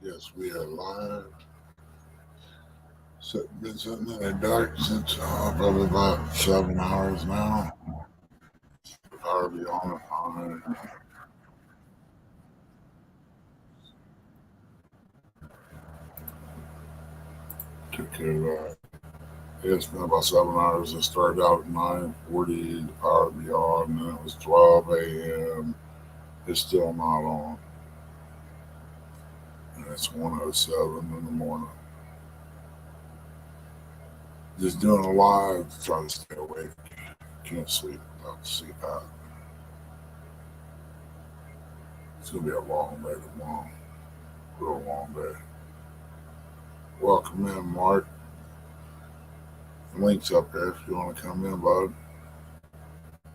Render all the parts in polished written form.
Yes, we are live. So, been sitting in the dark since probably about 7 hours now. Power be on and on. Took care of that. Yeah, it's been about 7 hours. It started out at 9:40. The power be on, and then it was 12 a.m. It's still not on, and it's 1:07 in the morning. Just doing a live to try to stay awake. Can't sleep without the cpap. It's gonna be a long day tomorrow. Real long day. Welcome in, Mark. Links up there if you want to come in, bud.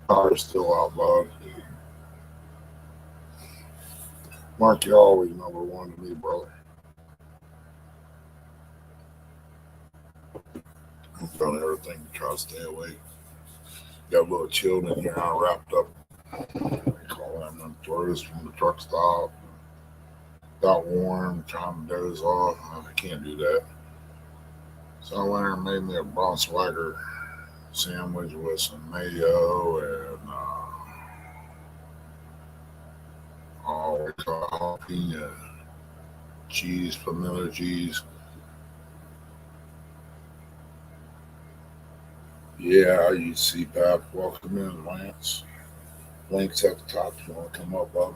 Power's still out, bud. Mark, you're always number one to me, brother. I'm doing everything to try to stay awake. Got little children here all wrapped up. They call them tourists from the truck stop. Got warm, trying to doze off. I can't do that. So I went and made me a brown swagger sandwich with some mayo and we call it jalapeno cheese, vanilla cheese. Yeah, I use cpap. Welcome in, Lance. Links at the top if you want to come up, bud.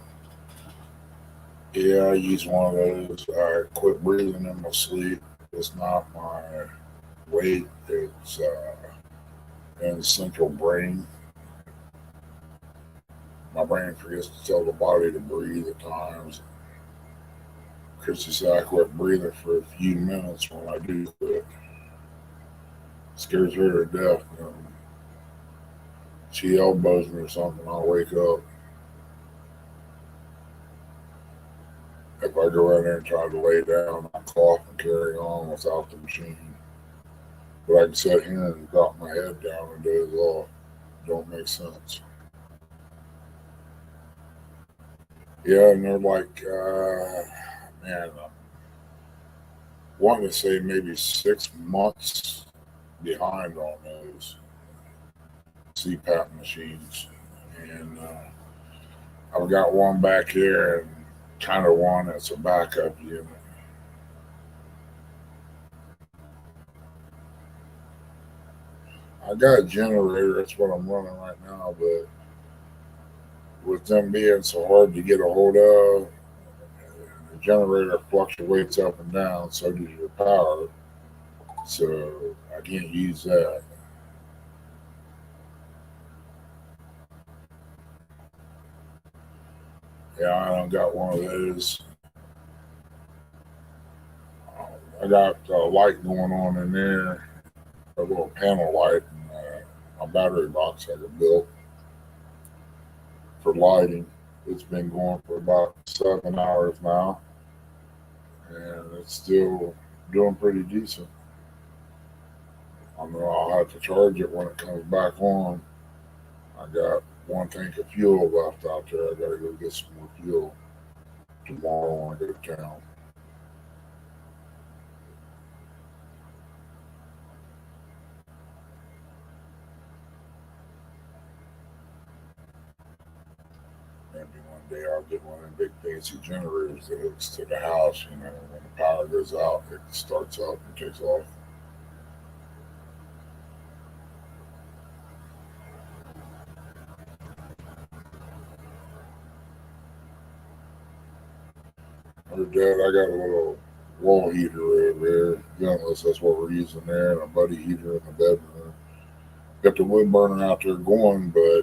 Yeah, I use one of those. I quit breathing in my sleep. It's not my weight, it's in the central brain. My brain forgets to tell the body to breathe at times. Chrissy said I quit breathing for a few minutes when I do quit. Scares her to death. She elbows me or something, I'll wake up. If I go in there and try to lay down, I cough and carry on without the machine. But I can sit here and drop my head down and doze off. Don't make sense. Yeah, and they're like, man, I'm wanting to say maybe 6 months behind on those CPAP machines. And I've got one back here and kind of one that's a backup unit. I got a generator, that's what I'm running right now, but with them being so hard to get a hold of, the generator fluctuates up and down, so does your power. So I can't use that. Yeah, I don't got one of those. I got a light going on in there, a little panel light, and my battery box I got built for lighting. It's been going for about 7 hours now, and it's still doing pretty decent. I know I'll have to charge it when it comes back on. I got one tank of fuel left out there. I gotta go get some more fuel tomorrow when I go to town. Maybe one day I'll get one of them big fancy generators that hooks to the house. You know, when the power goes out, it starts up and takes off. Other than that, I got a little wall heater over there. Ventless, that's what we're using there, and a buddy heater in the bedroom. Got the wood burner out there going, but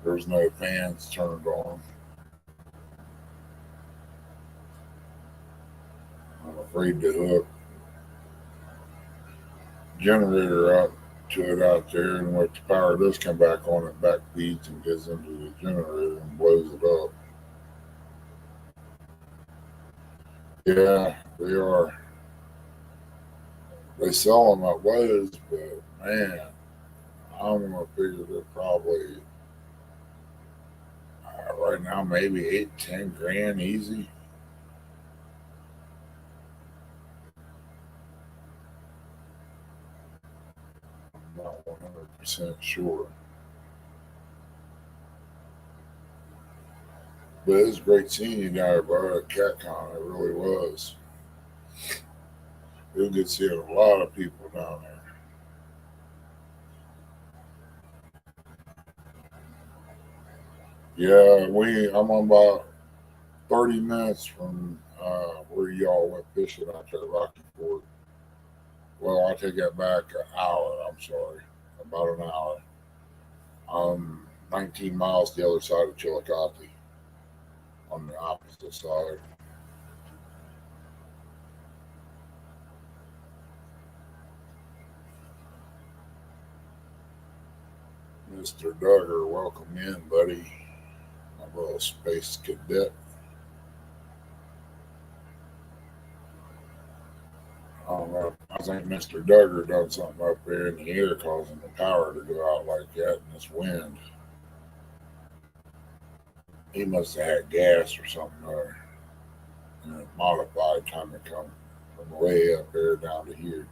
there's no fans turned on. I'm afraid to hook generator out to it out there, and when the power does come back on, it back feeds and gets into the generator and blows it up. Yeah, they are. They sell them at Lowe's, but man, I'm gonna figure they're probably right now maybe 8, 10 grand easy. 100% sure. But it was great seeing you guys, bro, at CatCon. It really was. It was good seeing a lot of people down there. Yeah, I'm about 30 minutes from where y'all went fishing out there at Rocky Ford. Well, I take that back an hour. I'm sorry, about an hour. 19 miles the other side of Chillicothe, on the opposite side. Mr. Duggar, welcome in, buddy. My little space cadet. I don't know. I think Mr. Duggar done something up there in the air causing the power to go out like that in this wind. He must have had gas or something there. And modified time to come from way up there down to here.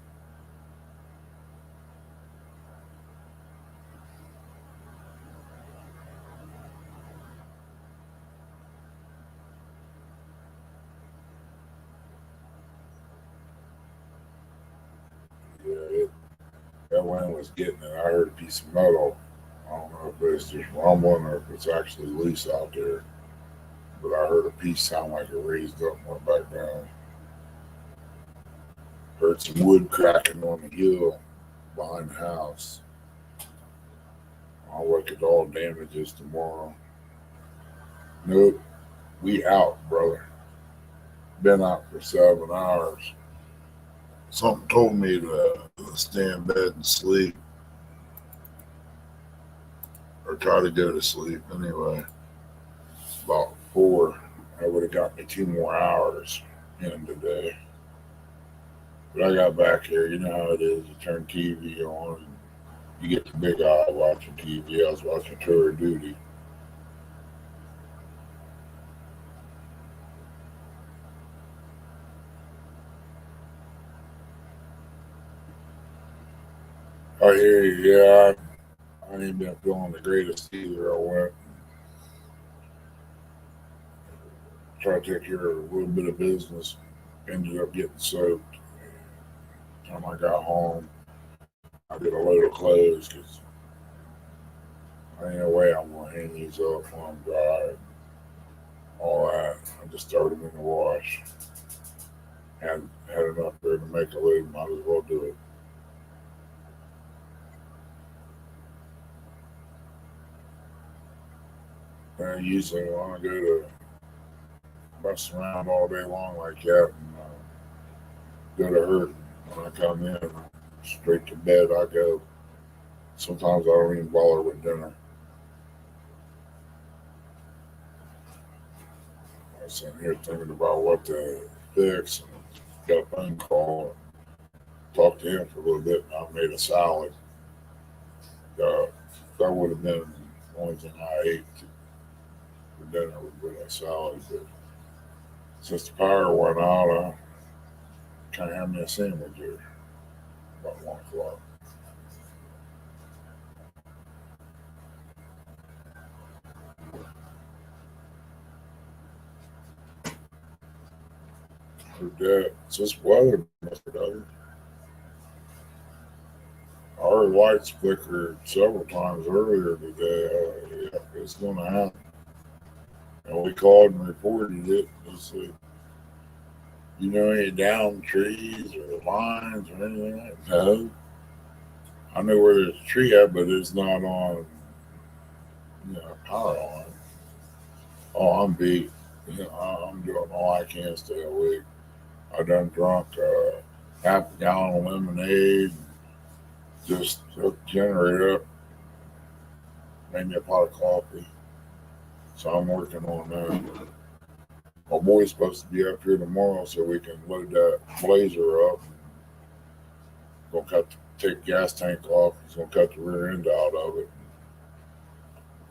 Yeah, that wind was getting it. I heard a piece of metal. I don't know if it's just rumbling or if it's actually loose out there. But I heard a piece sound like it raised up and went back down. Heard some wood cracking on the hill behind the house. I'll look at all damages tomorrow. Nope, we out, brother. Been out for 7 hours. Something told me to stay in bed and sleep, or try to go to sleep anyway. About 4, that would have got me 2 more hours in today. But I got back here, you know how it is. You turn TV on, and you get the big eye watching TV. I was watching Tour of Duty. I hear you, yeah. I ain't been feeling the greatest either. I went and tried to take care of a little bit of business. Ended up getting soaked. By the time I got home, I did a load of clothes because ain't no way I'm going to hang these up when I'm dry. All that. I just threw them in the wash. Had enough there to make a load, might as well do it. And usually when I go to bust around all day long like that and go to hurt, when I come in, straight to bed I go. Sometimes I don't even bother with dinner. I was sitting here thinking about what to fix and got a phone call and talked to him for a little bit and I made a salad. That would have been the only thing I ate for dinner would be a salad. But since the power went out, I kind of had me a sandwich here about 1 o'clock. Heard that. It's just weather, Mr. Duggar. I heard lights flicker several times earlier today. Yeah, it's going to happen. And we called and reported it. It's like, you know any down trees or lines or anything like that? No. I know where there's a tree at, but it's not on, power line. Oh, I'm beat. I'm doing all I can to stay awake. I done drunk half a gallon of lemonade, just hooked the generator up, made me a pot of coffee. So I'm working on that. My boy's supposed to be up here tomorrow so we can load that blazer up. Gonna take the gas tank off. He's gonna cut the rear end out of it.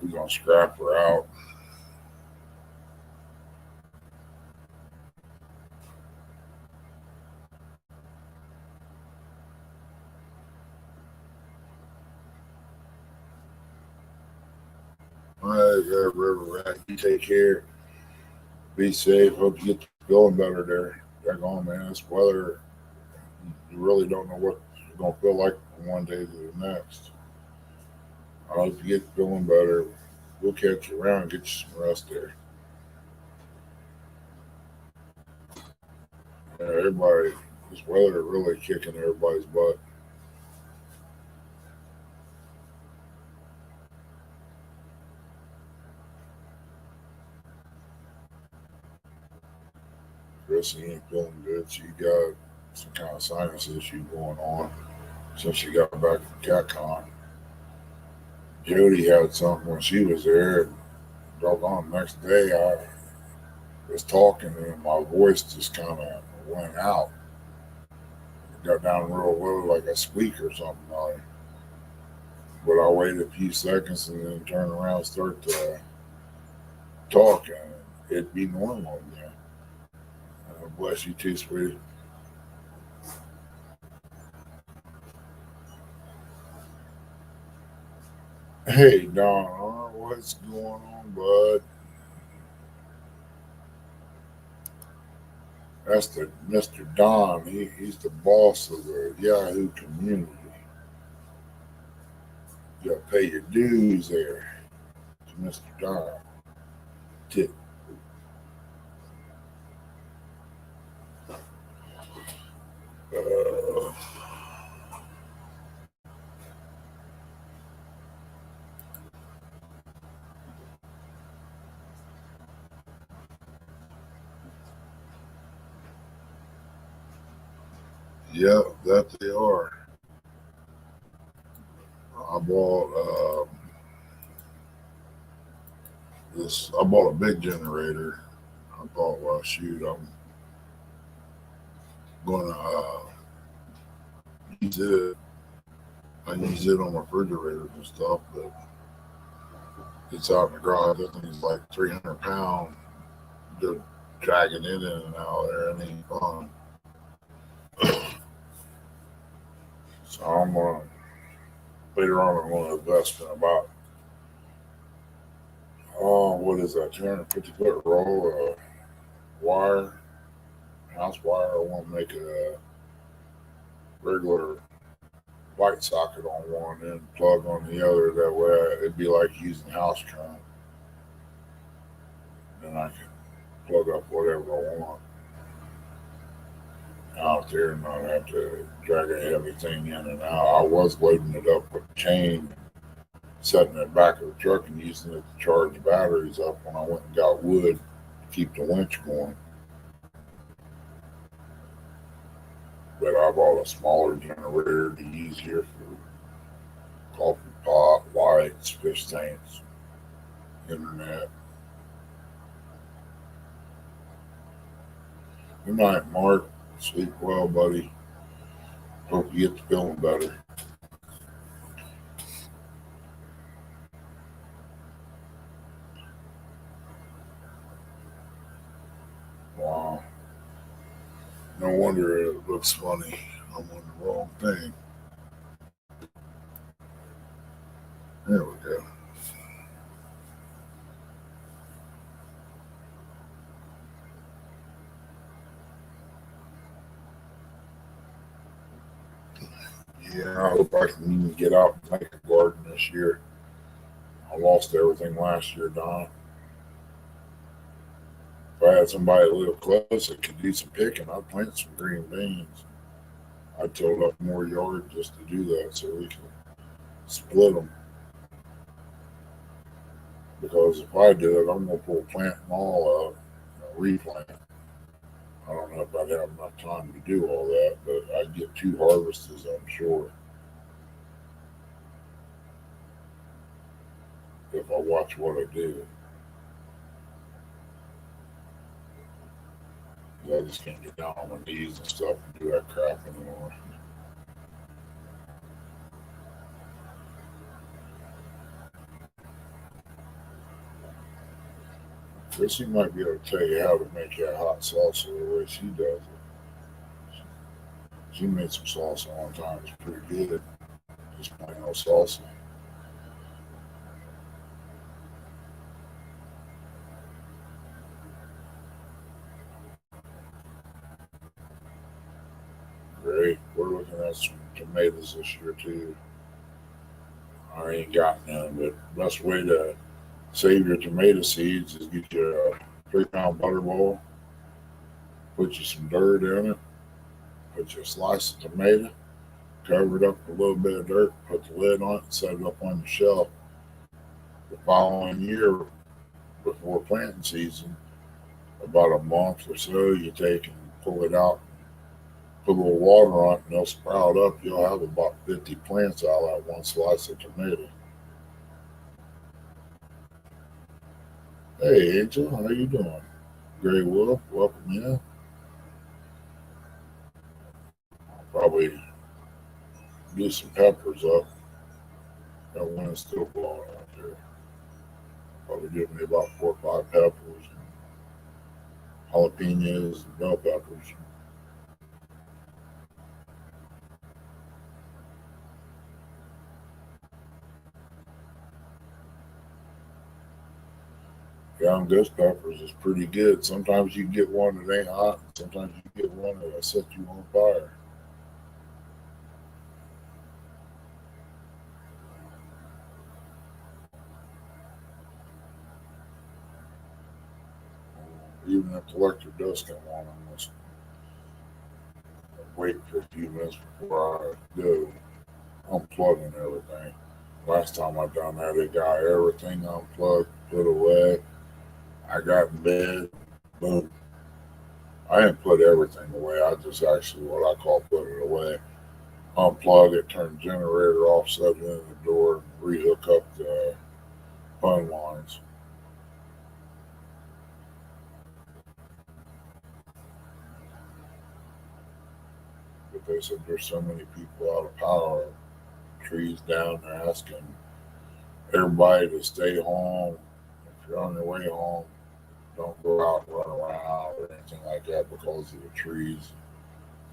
He's gonna scrap her out. river rat. You take care. Be safe. Hope you get feeling better there. Back on, man. This weather, you really don't know what you're gonna feel like from one day to the next. I hope you get feeling better. We'll catch you around and get you some rest there. Yeah, everybody, this weather really kicking everybody's butt. Chrissy ain't feeling good. She got some kind of sinus issue going on since she got back from CatCon. Jody had something when she was there. Doggone, the next day I was talking and my voice just kind of went out. It got down real low like a squeak or something. But I waited a few seconds and then turn around and start to talk and it'd be normal again. Bless you too, sweetie. Hey, Don, what's going on, bud? That's the Mr. Don. He's the boss of the Yahoo community. You gotta pay your dues there to Mr. Don. Tip. Uh, yeah, that they are. I bought this. I bought a big generator. I thought, well, shoot, I'm gonna use it. I use it on my refrigerators and stuff, but it's out in the garage. That thing's like 300 pounds. Just dragging it in and out there. It ain't fun. So I'm gonna later on. I'm gonna invest in about what is that? 250-foot roll of wire, house wire. I want to make a regular light socket on one and plug on the other. That way, it'd be like using house current. Then I can plug up whatever I want out there and not have to drag everything in and out. I was loading it up with chain, setting it back of the truck and using it to charge the batteries up when I went and got wood to keep the winch going. But I bought a smaller generator to use here for coffee pot, lights, fish tanks, internet. Good night, Mark. Sleep well, buddy. Hope you get to feeling better. Wow. No wonder it looks funny. I'm on the wrong thing. There we go. Yeah, I hope I can even get out and make a garden this year. I lost everything last year, Don. If I had somebody that lived close that could do some picking, I'd plant some green beans. I tilled up more yard just to do that so we can split them. Because if I do it, I'm going to pull plant them all out and replant. I don't know if I'd have enough time to do all that, but I'd get two harvests, I'm sure, if I watch what I do. I just can't get down on my knees and stuff and do that crap anymore. Chrissy might be able to tell you how to make that hot salsa the way she does it. She made some salsa one time. It's pretty good. Just plain old salsa. anyway, we're looking at some tomatoes this year too. I ain't got none, but best way to save your tomato seeds is get you a 3 pound butter bowl, put you some dirt in it, put you a slice of tomato, cover it up with a little bit of dirt, put the lid on it, and set it up on the shelf. The following year, before planting season, about a month or so, you take and pull it out, put a little water on it, and they'll sprout up. You'll have about 50 plants out of that one slice of tomato. Hey, Angel, how you doing? Gray Wolf, welcome in. Probably do some peppers up. That one is still blowing out there. Probably give me about 4 or 5 peppers, and jalapenos, and bell peppers. Ground ghost peppers is pretty good. Sometimes you get one that ain't hot, and sometimes you get one that'll set you on fire. Even if the electric does come on, I must wait for a few minutes before I go unplugging everything. Last time I done that, it got everything unplugged, put away. I got in bed, boom. I didn't put everything away. I just actually what I call put it away. Unplug it, turn the generator off, set it in the door, and rehook up the phone lines. But they said there's so many people out of power, trees down, they're asking everybody to stay home. If you're on your way home, don't go out and run around or anything like that because of the trees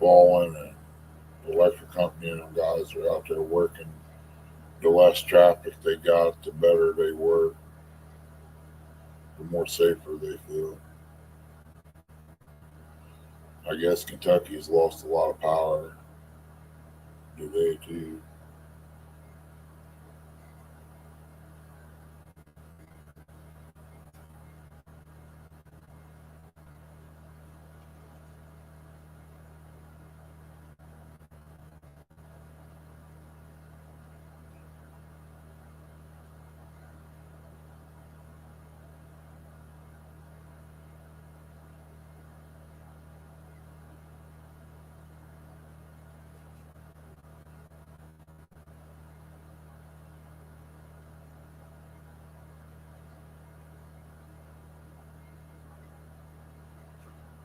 falling, and the electric company and them guys are out there working. The less traffic they got, the better they work, the more safer they feel. I guess Kentucky's lost a lot of power today too.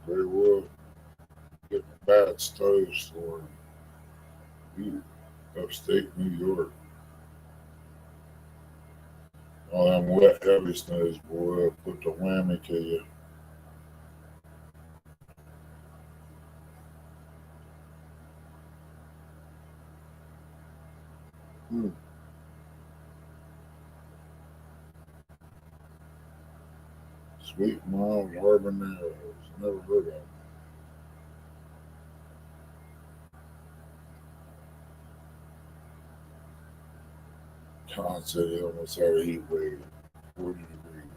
Very well getting a bad snowstorm. Ooh, upstate New York. All them wet, heavy snows, boy, put the whammy to you. Hmm. Sweet mild habaneros. Never heard of them. John said he almost had a heat wave, 40 degrees.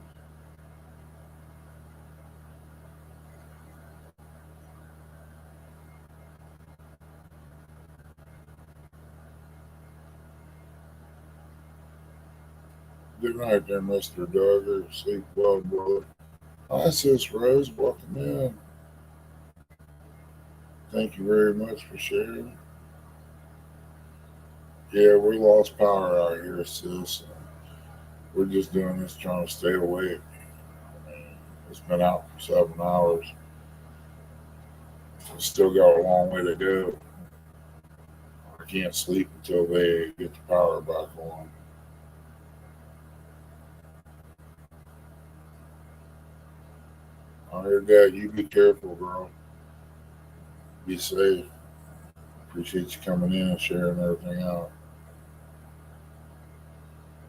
Good night there, Mr. Duggar. Sleep well, brother. Hi, Sis Rose. Welcome in. Thank you very much for sharing. Yeah, we lost power out here, sis. We're just doing this trying to stay awake. I mean, it's been out for 7 hours. Still got a long way to go. I can't sleep until they get the power back on. I heard that. You be careful, girl. Be safe. Appreciate you coming in and sharing everything out.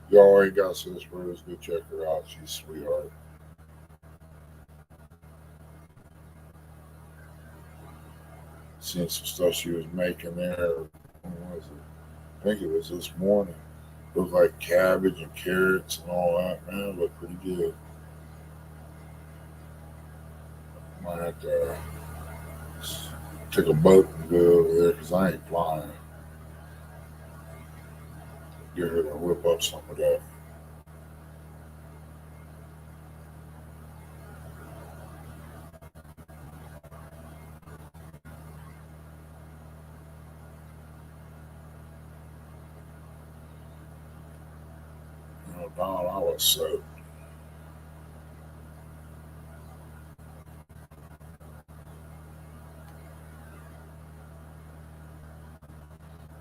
Y'all ain't got sis Rose. Go check her out. She's a sweetheart. Seeing some stuff she was making there. When was it? I think it was this morning. Looked like cabbage and carrots and all that. Man, it looked pretty good. Might have to take a boat and go over there because I ain't flying. Get her to whip up some of that. Don, I was so.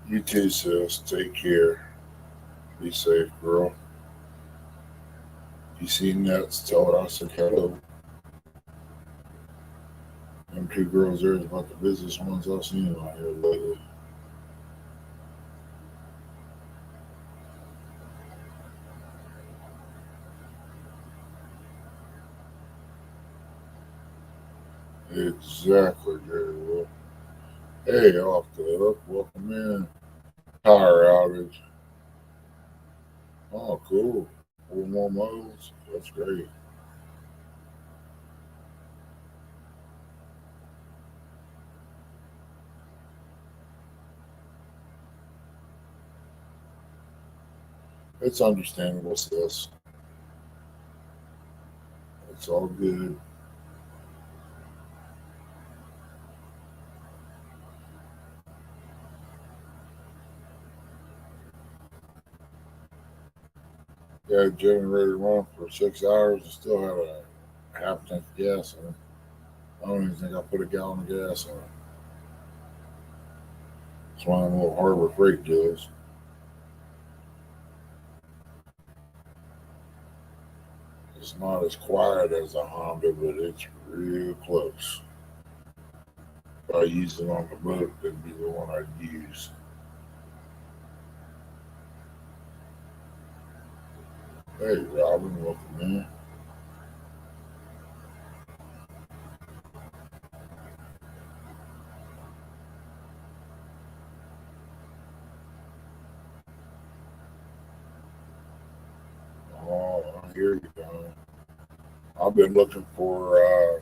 You too, sis. Take care. Be safe, girl. You see Nets, tell her I said hello. Them two girls there is about the busiest ones I've seen out here lately. Exactly, Jerry. Well, hey, off the hook. Welcome in. Power outage. Oh, cool. 4 more miles. That's great. It's understandable, sis. It's all good. Got a generator run for 6 hours and still had a half tank of gas in it. I don't even think I put a gallon of gas in it. That's why I'm a little Harbor Freight deals. It's not as quiet as a Honda, but it's real close. If I used it on the boat, that'd be the one I'd use. Hey, Robin, welcome in. Oh, I hear you, Don. I've been looking for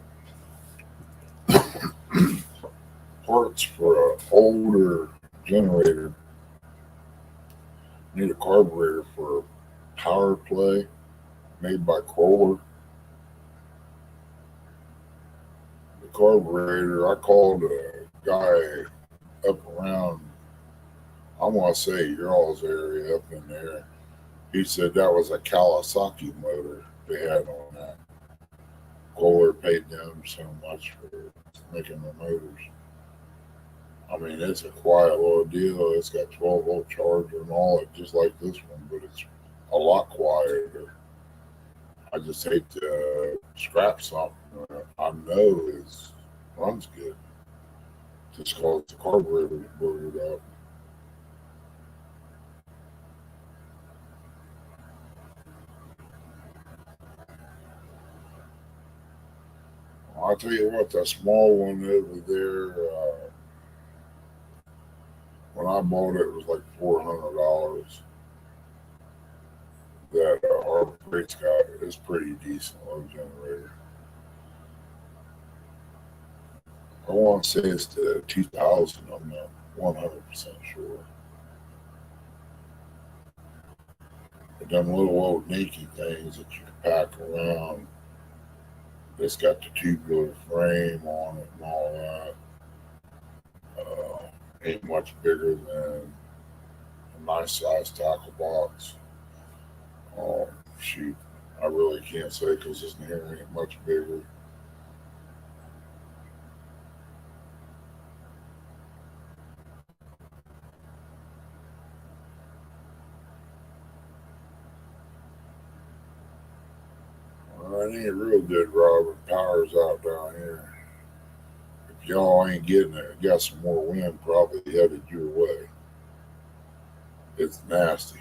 parts for an older generator. Need a carburetor for a power play made by Kohler. The carburetor, I called a guy up around, I want to say your all's area up in there. He said that was a Kawasaki motor they had on that. Kohler paid them so much for making the motors. I mean, it's a quiet little deal. It's got 12-volt charger and all, it just like this one, but it's a lot quieter. I just hate to scrap something that I know is runs good just because the carburetor is booted up. I'll tell you what, that small one over there, when I bought it, it was like $400. That Harbor Freight's got is pretty decent little generator. I want to say it's the 2000. I'm not 100% sure. But them little old Nike things that you can pack around, it's got the tubular frame on it and all that. Ain't much bigger than a nice size tackle box. Oh, shoot. I really can't say because this hair ain't much bigger. It ain't real good, Robert. Power's out down here. If y'all ain't getting it, got some more wind probably headed your way. It's nasty.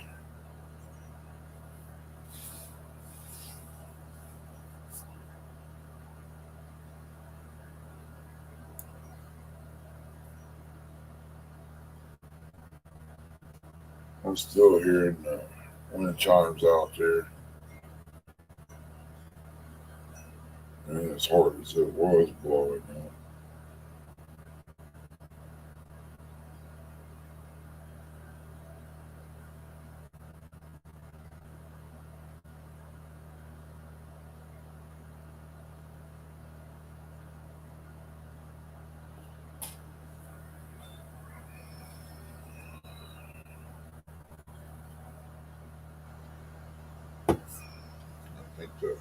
I'm still hearing wind chimes out there, and as hard as it was blowing out. I think the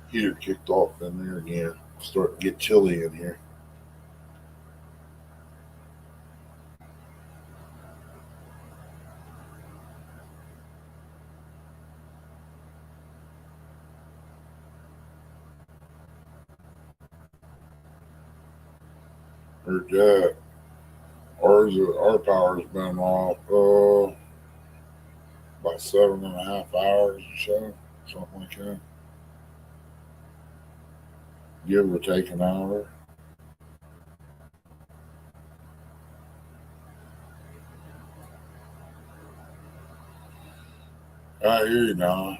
heater kicked off in there again. Starting to get chilly in here. Heard that. Our power's been off about 7.5 hours or so, something like that. Give or take an hour. I hear you now.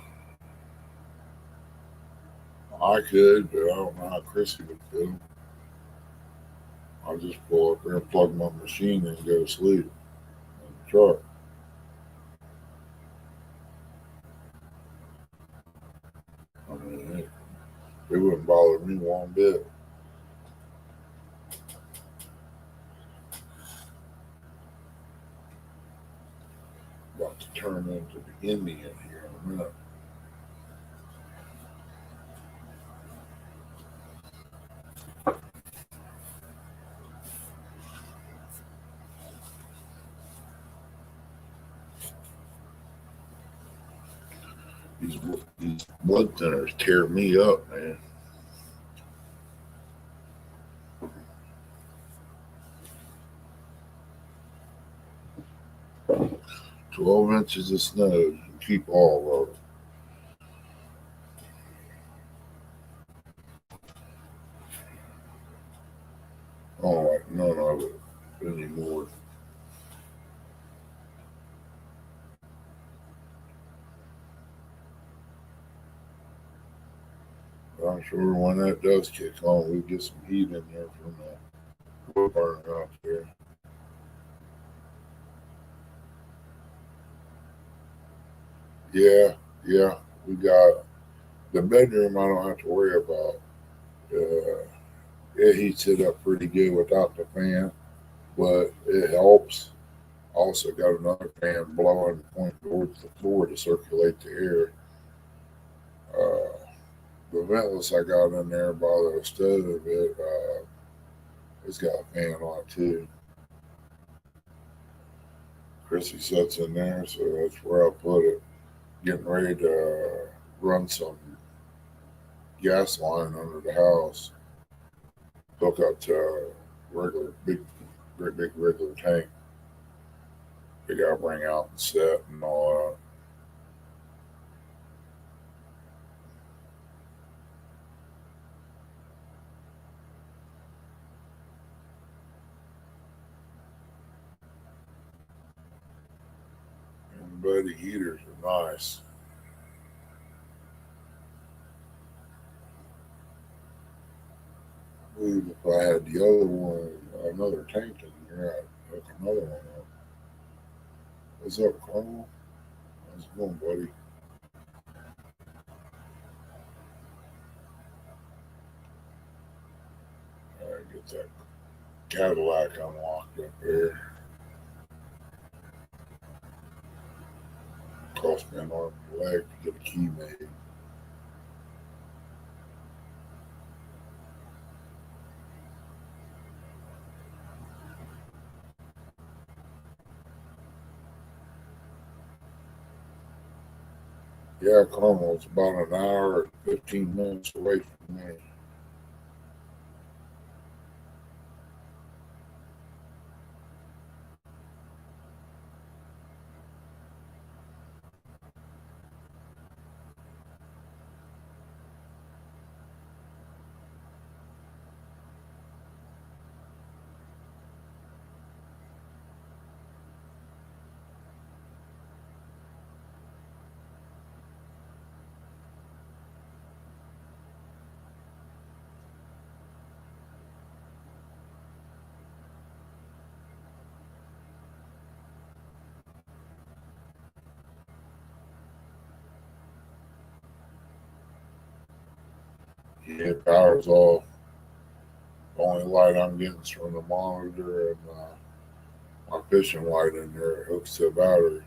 I could, but I don't know how Chrissy would feel. I'll just pull up here and plug my machine and go to sleep in the truck. I mean, it wouldn't bother me one bit. About to turn into the Indian here in a minute. These, these blood thinners tear me up, man. 12 inches of snow. You keep all of it. I don't like none of it anymore. But I'm sure when that does kick on, we get some heat in there from the wood burning out there. Yeah, yeah. We got the bedroom. I don't have to worry about. It heats it up pretty good without the fan, but it helps. Also got another fan blowing point towards the floor to circulate the air. Uh, the ventless I got in there by the stove, it's got a fan on it too. Chrissy sits in there, so that's where I put it. Getting ready to run some gas line under the house, hook up to a regular great big regular tank. They got to bring out and set and all that. And buddy, heaters are nice. I believe if I had the other one, another tank in here, I'd hook another one up. What's up, Carl? How's it going, buddy? All right, get that Cadillac unlocked up there. Cost me an arm and a leg to get a key made. Yeah, Carmel's about an hour and 15 minutes away from me. Yeah, power's off. The only light I'm getting is from the monitor and my fishing light in there. It hooks to the battery.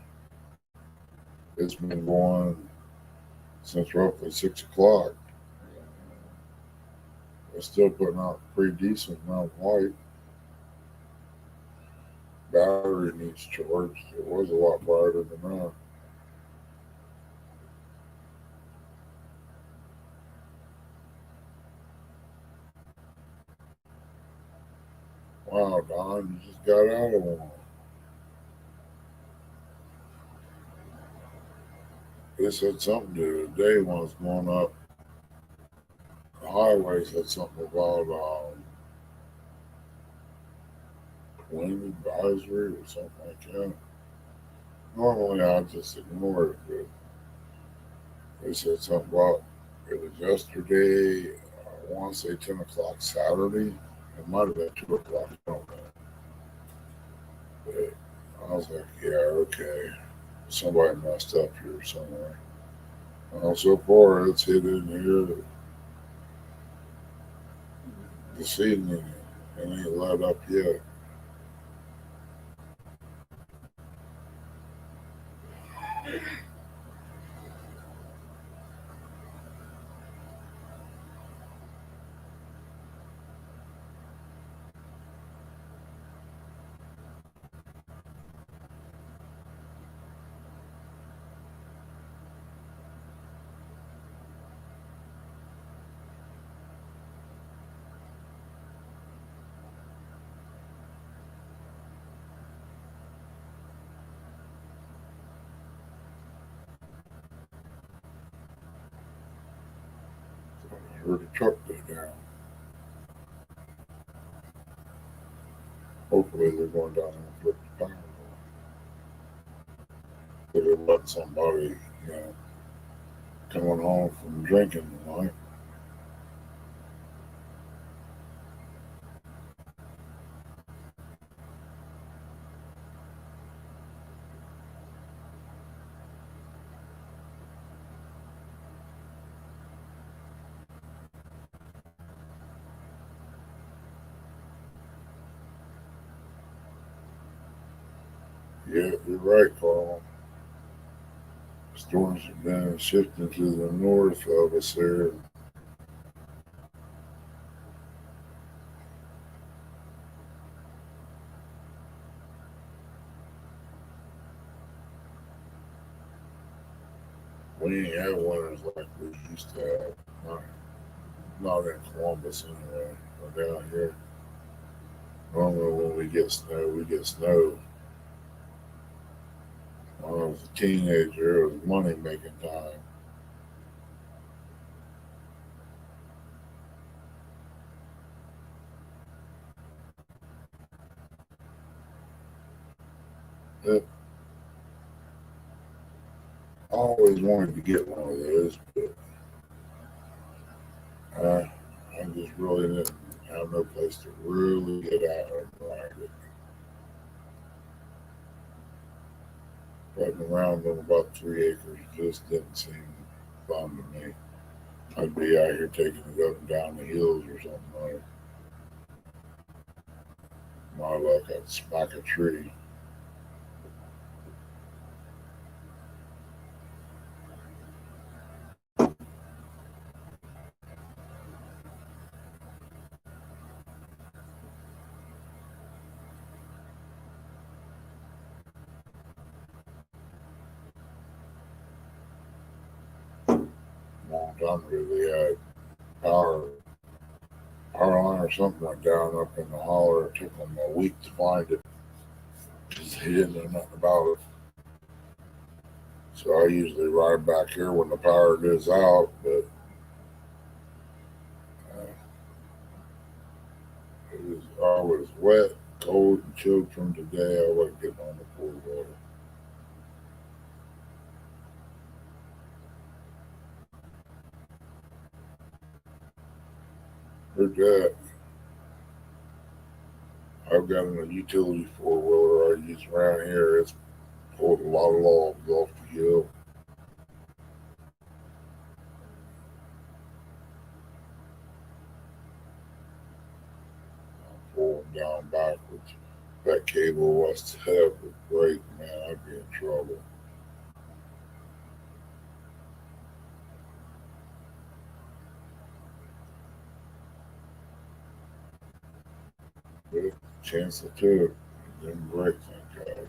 It's been going since roughly 6 o'clock. It's still putting out a pretty decent amount of light. Battery needs charged. It was a lot brighter than that. Wow, Don, you just got out of one. They said something today when I was going up the highway. Said something about wind advisory or something like that. Normally I just ignore it, but they said something about it was yesterday. I want to say 10 o'clock Saturday. It might have been 2 o'clock. I don't know. But I was like, yeah, okay. Somebody messed up here somewhere. Well, so far it's hit in here this evening and ain't let up yet. I heard a truck go down. Hopefully they're going down and flip the power off. But it let somebody, you know, coming home from drinking tonight. Yeah, you're right, Carl. Storms have been shifting to the north of us here. We ain't had winters like we used to have. Not, not in Columbus anyway, or down here. Normally when we get snow, we get snow. When I was a teenager, it was money making time. It, I always wanted to get one of those, but I just really didn't have no place to really get out and ride it. Riding around on about 3 acres just didn't seem fun to me. I'd be out here taking it up and down the hills or something like my luck, I'd smack a tree. Long time ago, they had power, power line or something went down up in the holler. It took them a week to find it because they didn't know nothing about it. So I usually ride back here when the power goes out, but uh, I was wet, cold, and chilled from today. I wasn't getting on the pool water. Heard that. I've got a utility four wheeler I use around here. It's pulled a lot of logs off the hill. pulling down backwards. That cable was to break, man, I'd be in trouble. But chance it to it didn't break, thank God.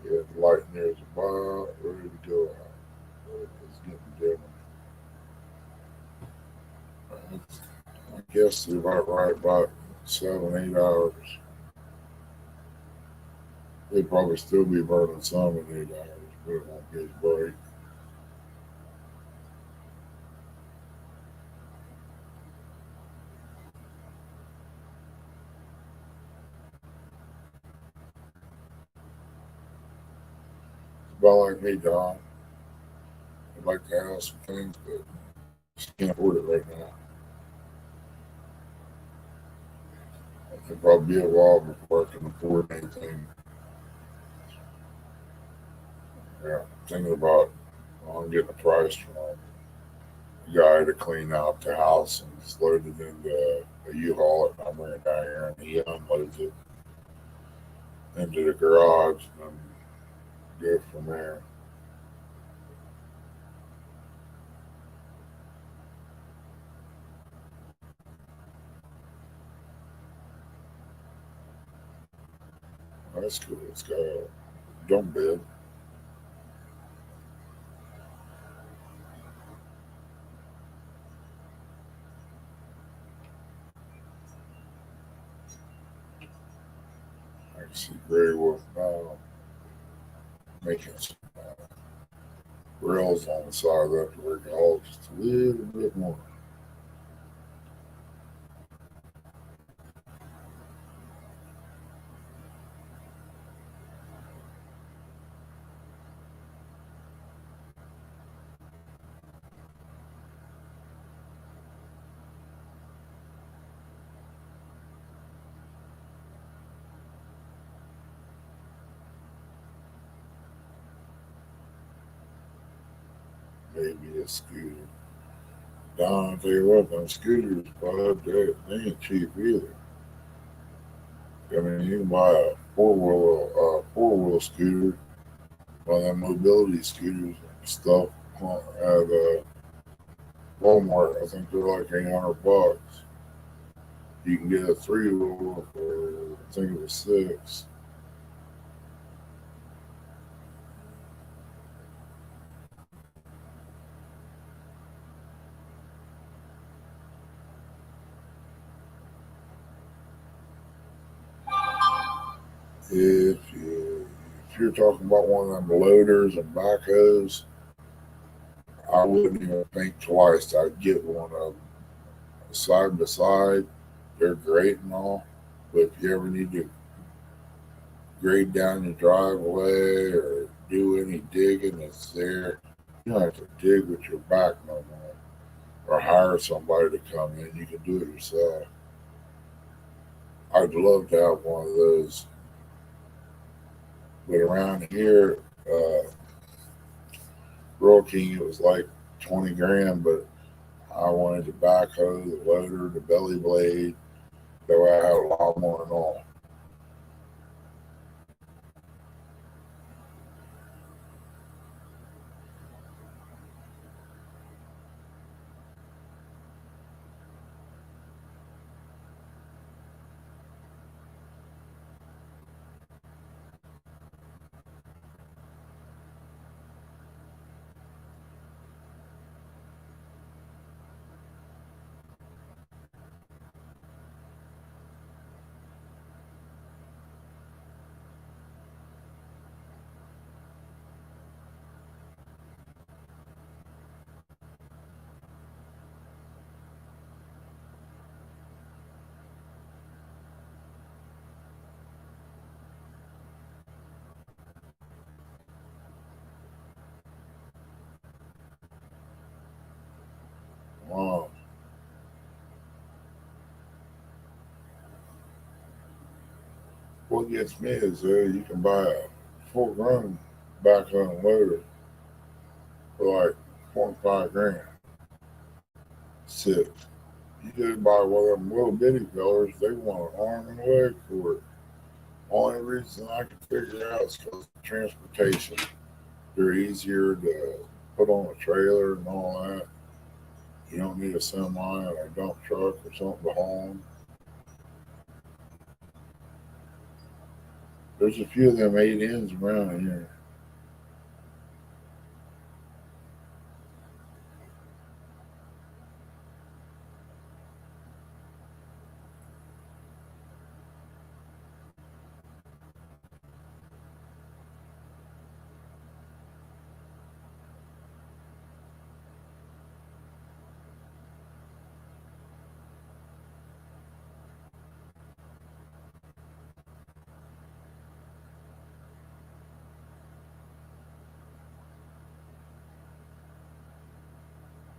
Yeah, the light near is about ready to go out. It's getting dim. I guess they're about right about 7, 8 hours. They'd probably still be burning some in 8 hours, but it won't be as bright. It's about like me, Don. I'd like to have some things, but just can't afford it right now. It'll probably be a while before I can afford anything. Yeah, thinking about I'm getting a price from a guy to clean out the house and just load it into a U-Haul and I bring it down here and he unloads it into the garage and then go from there. That's cool. It's got a dump bed. I can see Gray Wolf now making some grills on the side of that brick wall just a little bit more. Maybe a scooter. Don, I'll tell you what, them scooters, bud, they ain't cheap either. I mean, you can buy a four wheel scooter, one of them mobility scooters and stuff at Walmart. I think they're like $800. You can get a three wheel for I think it was six. If you're talking about one of them loaders and backhoes, I wouldn't even think twice. I'd get one of them side by side. They're great and all, but if you ever need to grade down your driveway or do any digging, it's there. You don't have to dig with your back no more or hire somebody to come in. You can do it yourself. I'd love to have one of those, but around here, Rural King, it was like 20 grand, but I wanted the backhoe, the loader, the belly blade. That way I had a lot more and all. Wow. What gets me is you can buy a full grown background loader for like 25 grand. Six. You just buy one of them little bitty fellers, they want an arm and a leg for it. Only reason I can figure out is because of transportation. They're easier to put on a trailer and all that. You don't need a semi or a dump truck or something to haul them. There's a few of them 8 ends around here.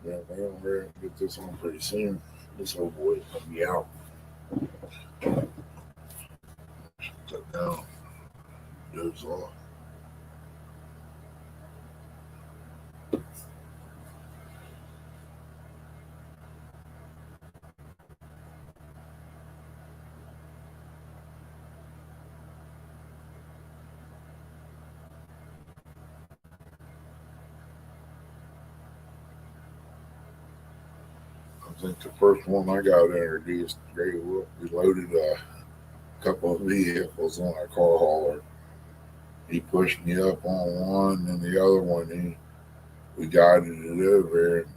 Yeah, they're gonna get this on pretty soon. This old boy's gonna be out. Took down. Doze off. I think the first one I got introduced, we loaded a couple of vehicles on a car hauler. He pushed me up on one, and the other one, we guided it over, and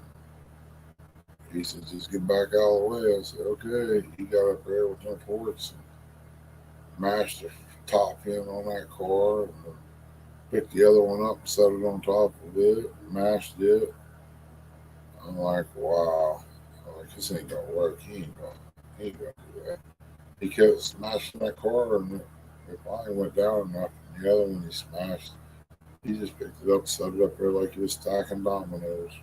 he said, "Just get back out of the way." I said, "Okay." He got up there with them forks and mashed the top in on that car, and picked the other one up and set it on top of it, mashed it. I'm like, "Wow." I'm like, "This ain't gonna work. He ain't gonna do that." He kept smashing that car, and it finally went down enough. And the other one he smashed, he just picked it up, set it up there like he was stacking dominoes.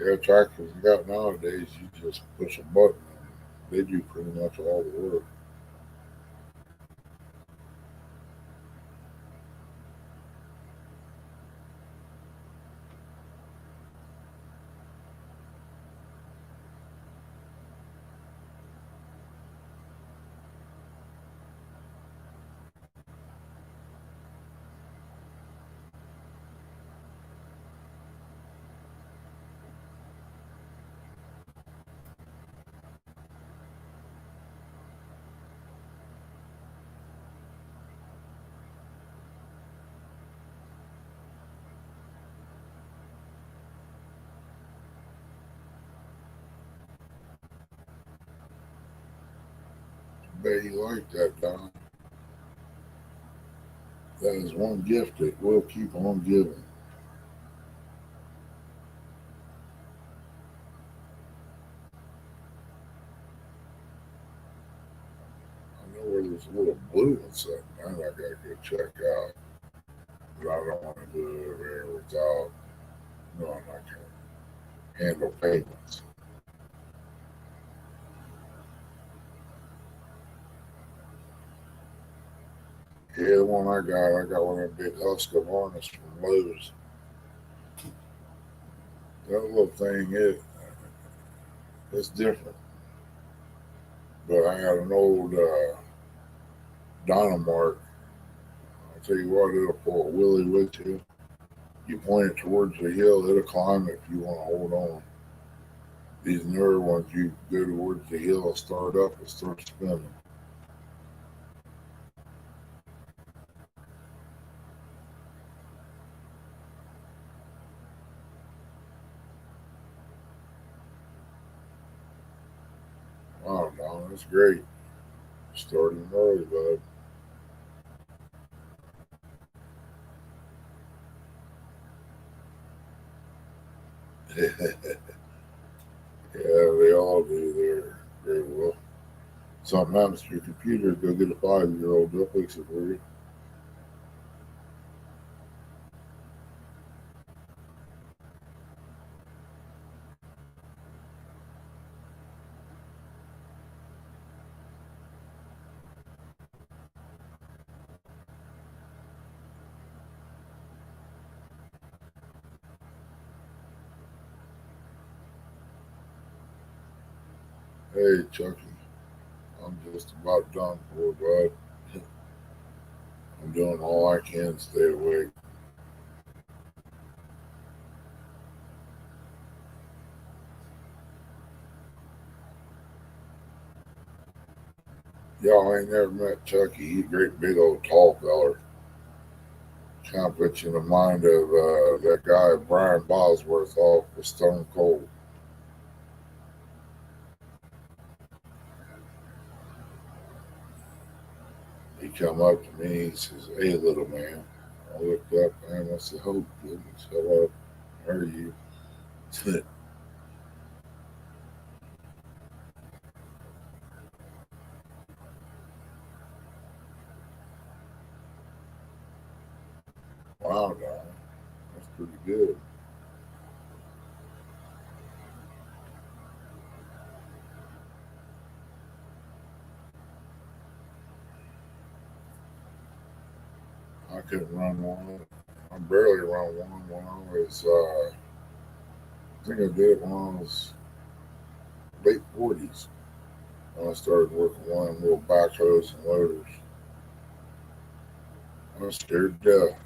Yeah, tractors you got nowadays, you just push a button and they do pretty much all the work. Bet you like that, Don. That is one gift that we'll keep on giving. I know where there's a little blue one sitting there I gotta go check out. But I don't want to do it over here without knowing I can handle payments. Yeah, the one I got one of them big Husqvarnas from Lowe's. That little thing, it's different. But I got an old Dynamark. I'll tell you what, it'll pull a wheelie with you. You point it towards the hill, it'll climb it if you want to hold on. These newer ones, you go towards the hill, start up, and start spinning. Oh no, that's great. Starting early, bud. Yeah, they all do there. Very well. Something happens to your computer, go get a 5 year old, they'll fix it for you. Hey, Chucky, I'm just about done for, bud. I'm doing all I can to stay awake. Y'all ain't never met Chucky. He's a great big old tall feller. Kind of puts you in the mind of that guy Brian Bosworth off with Stone Cold. He come up to me, he says, "Hey, little man." I looked up at him, I said, "Oh, goodness, hello, how are you?" Wow, Don, that's pretty good. I couldn't run one. I barely run one when I was, I think I did it when I was late 40s. When I started working one little backhoes and loaders. I was scared to death.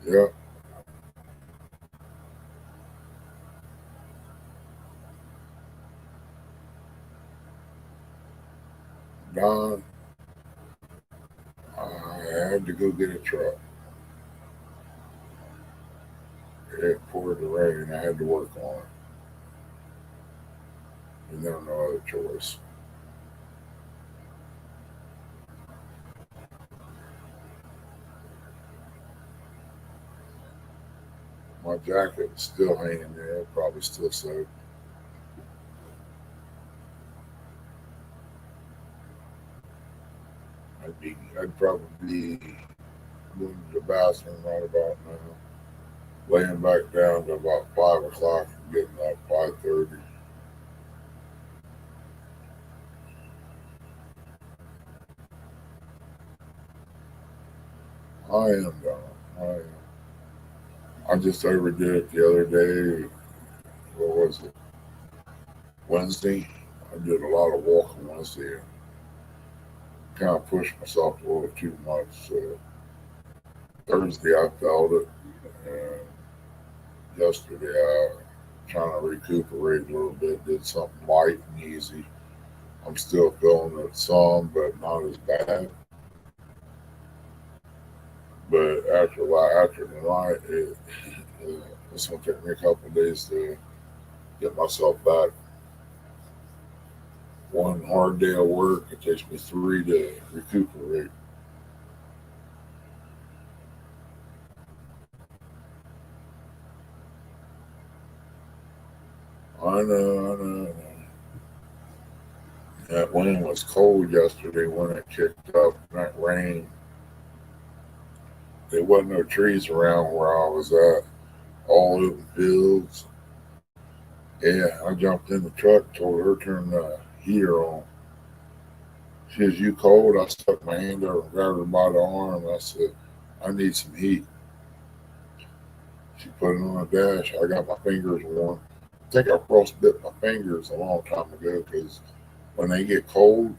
Yep, Don, I had to go get a truck. It poured the rain. I had to work on it. And there was no other choice. My jacket's still hanging there, probably still soaked. I'd probably be going to the bathroom right about now, laying back down to about 5 o'clock and getting up 5:30. I am done. I am. I just overdid it the other day. What was it? Wednesday. I did a lot of walking Wednesday and kind of pushed myself a little too much. So Thursday I felt it, and yesterday I trying to recuperate a little bit. Did something light and easy. I'm still feeling it some, but not as bad. But after tonight, it's gonna take me a couple of days to get myself back. One hard day of work, it takes me three to recuperate. I know, I know, I know. That wind was cold yesterday when it kicked up. That rain. There wasn't no trees around where I was at. All open fields. Yeah, I jumped in the truck, told her turn the heater on. She says, "You cold?" I stuck my hand over and grabbed her by the arm. I said, "I need some heat." She put it on the dash. I got my fingers warm. I think I frostbit my fingers a long time ago because when they get cold,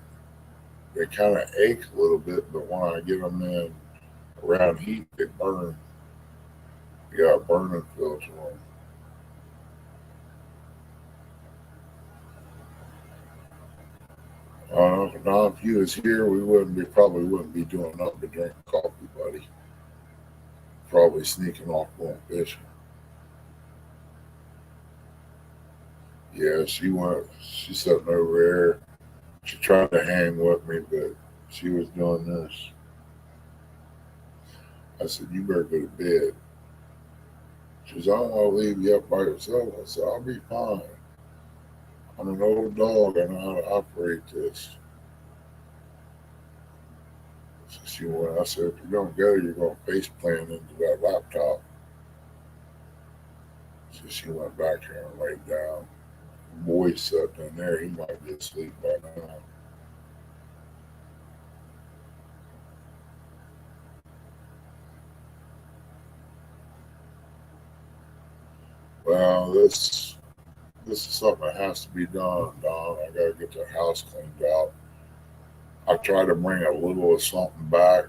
they kind of ache a little bit, but when I get them in around heat, they burn. You got a burning feel to them. Now, if you was here, probably wouldn't be doing nothing but drinking coffee, buddy. Probably sneaking off going fishing. Yeah, she went. She's sitting over there. She tried to hang with me, but she was doing this. I said, "You better go to bed." She said, "I don't want to leave you up by yourself." I said, "I'll be fine. I'm an old dog. I know how to operate this." So she went. I said, "If you're gonna go, you're gonna face plant into that laptop." So she went back here and laid down. The boy's sitting in there. He might be asleep by now. Well, this is something that has to be done, Don. I gotta get the house cleaned out. I try to bring a little of something back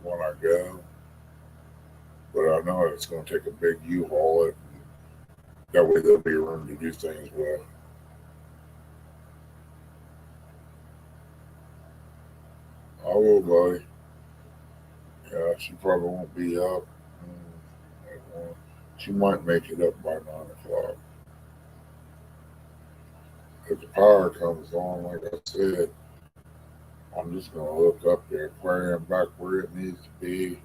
when I go, but I know it's going to take a big U-Haul it. That way there'll be room to do things with. I will, buddy. Yeah, she probably won't be up. She might make it up by 9 o'clock. If the power comes on, like I said, I'm just going to hook up the aquarium back where it needs to be,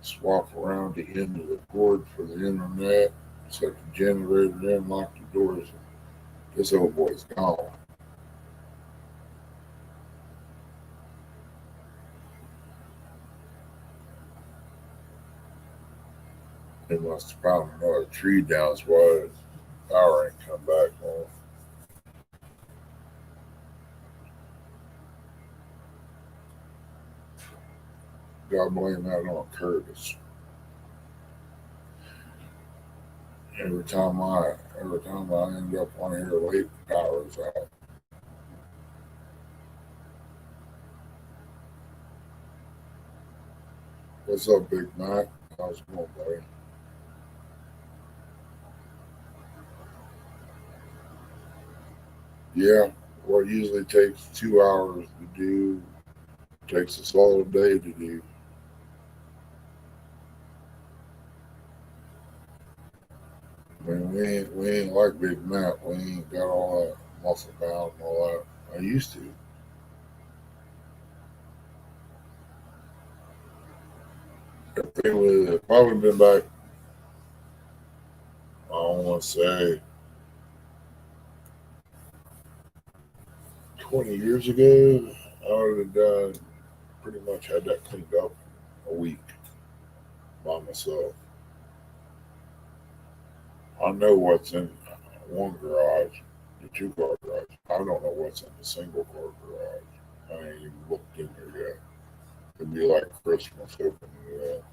swap around the end of the cord for the internet, set the generator in, lock the doors. This old boy's gone. They must have found another tree down. That's why the power ain't come back on. Gotta blame that on Curtis. Every time I end up on here late, the power's out. What's up, Big Mac? How's it going, buddy? Yeah, what usually takes 2 hours to do takes us all day to do. I mean, we ain't like Big Mac. We ain't got all that muscle bound and all that. I used to. If I would have been back, I don't want to say 20 years ago, I would have done pretty much had that cleaned up a week by myself. I know what's in one garage, the two-car garage. I don't know what's in the single-car garage. I ain't even looked in there yet. It'd be like Christmas opening it up.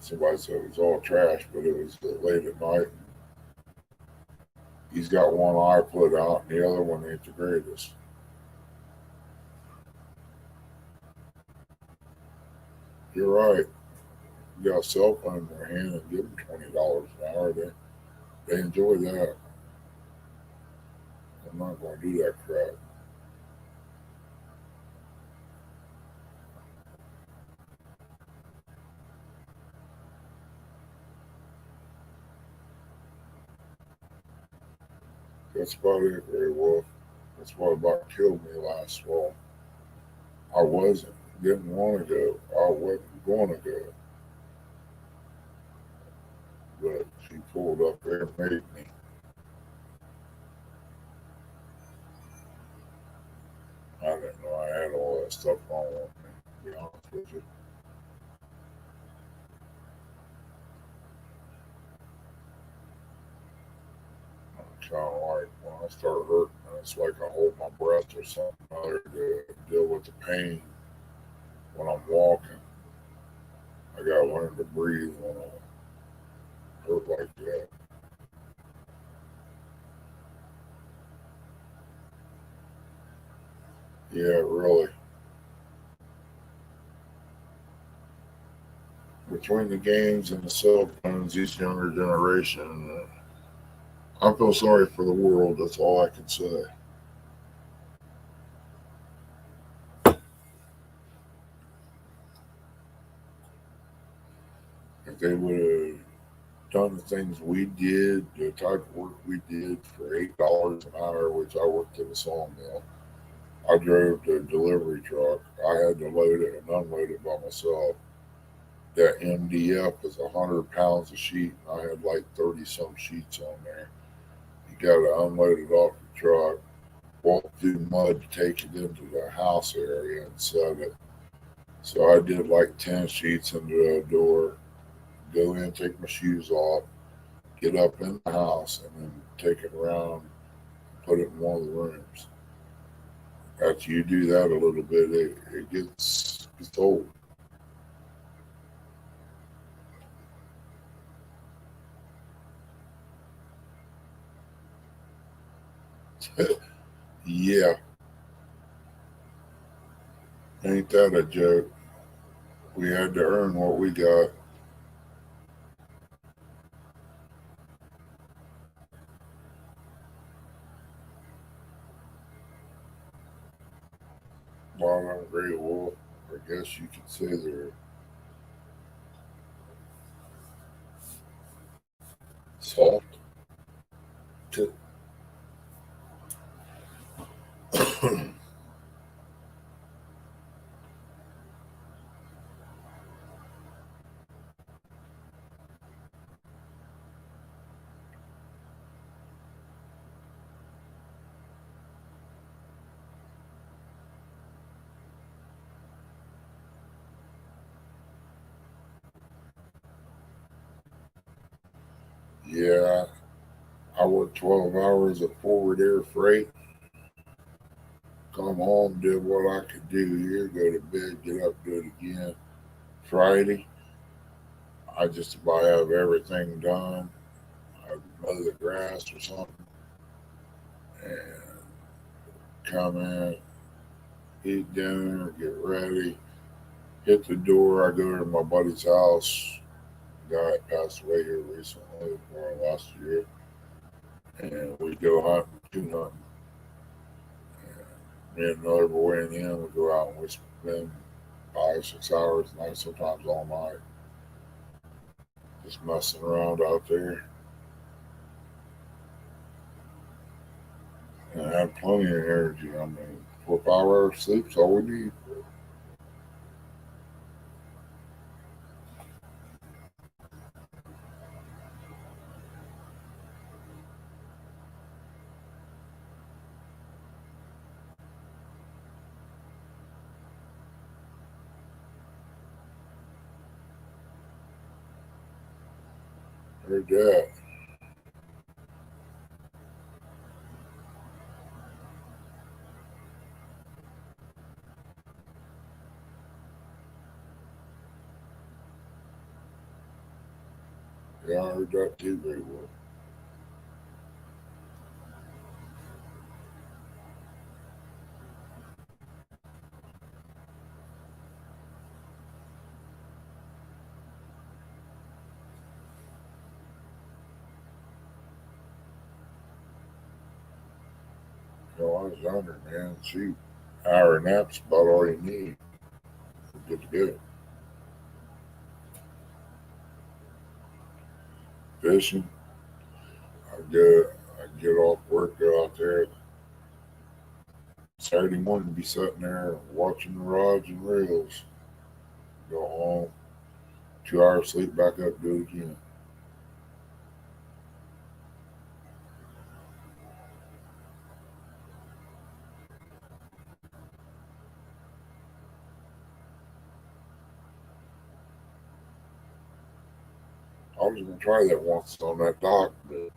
Somebody said it was all trash, but it was late at night. He's got one eye put out, and the other one ain't the greatest. You're right. You got a cell phone in their hand and give them $20 an hour. They enjoy that. I'm not going to do that crap. That's about it, Grey Wolf. That's what about killed me last fall. I wasn't, didn't want to go. I wasn't going to go. But she pulled up there and made me. I didn't know I had all that stuff wrong with me, to be honest with you. I'm kind of like, when I start hurting, it's like I hold my breath or something other to deal with the pain when I'm walking. I got to learn to breathe when I hurt like that. Yeah, really. Between the games and the cell phones, these younger generation, I feel sorry for the world. That's all I can say. If they would have done the things we did, the type of work we did for $8 an hour, which I worked at a sawmill. I drove the delivery truck. I had to load it and unload it by myself. That MDF is 100 pounds a sheet, and I had like 30 some sheets on there. You got to unload it off the truck, walk through mud to take it into the house area and set it. So I did like 10 sheets into the door, go in, take my shoes off, get up in the house, and then take it around and put it in one of the rooms. After you do that a little bit, it gets old. Yeah, ain't that a joke? We had to earn what we got. Modern gray wolf, I guess you could say they're soft. Yeah, I worked 12 hours at Forward Air Freight, come home, did what I could do here, go to bed, get up, do it again. Friday, I just about have everything done. I mow the grass or something and come in, eat dinner, get ready, hit the door. I go to my buddy's house. The guy passed away here recently, or last year, and we go hunting, coon hunting. Me and another boy and him, we go out and we spend 5, 6 hours a night, sometimes all night, just messing around out there. And I have plenty of energy. I mean, 4 or 5 hours sleep's all we need. Heard that. Yeah, I heard that too very well. You know, I was younger, man. Shoot, hour naps about all you need. Good to go. Fishing. I get off work, go out there Saturday morning, be sitting there watching the rods and reels. Go home, 2 hours sleep, back up, do it again. I was gonna try that once on that dock, but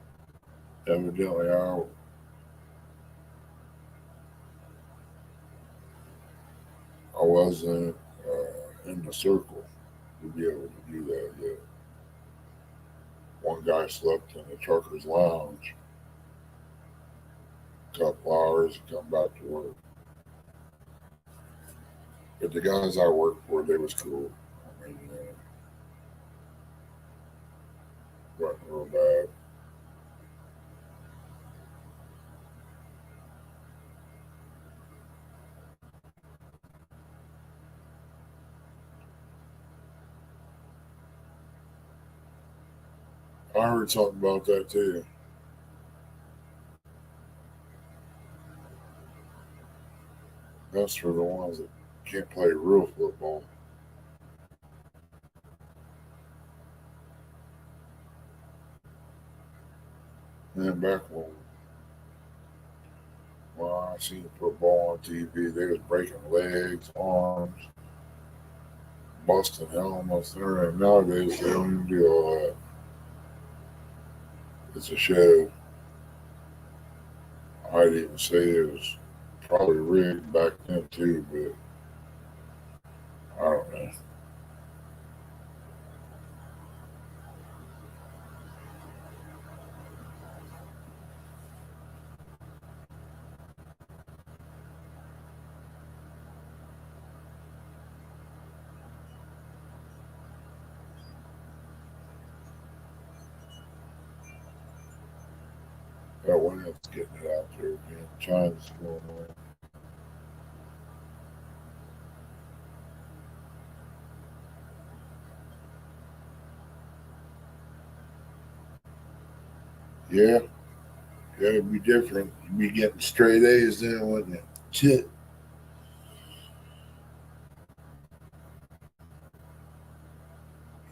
evidently I wasn't in the circle to be able to do that yet. One guy slept in the trucker's lounge a couple hours and come back to work. But the guys I worked for, they was cool. I mean, wasn't real bad. I heard something about that too. That's for the ones that can't play real football. And back when I seen football on TV, they was breaking legs, arms, busting helmets. And nowadays they don't even do all that. It's a show. I'd even say it was probably rigged back then too, but I don't know. That wind's getting it out there again. China's going on. Yeah, yeah, it'd be different. You'd be getting straight A's then, wouldn't you? Shit.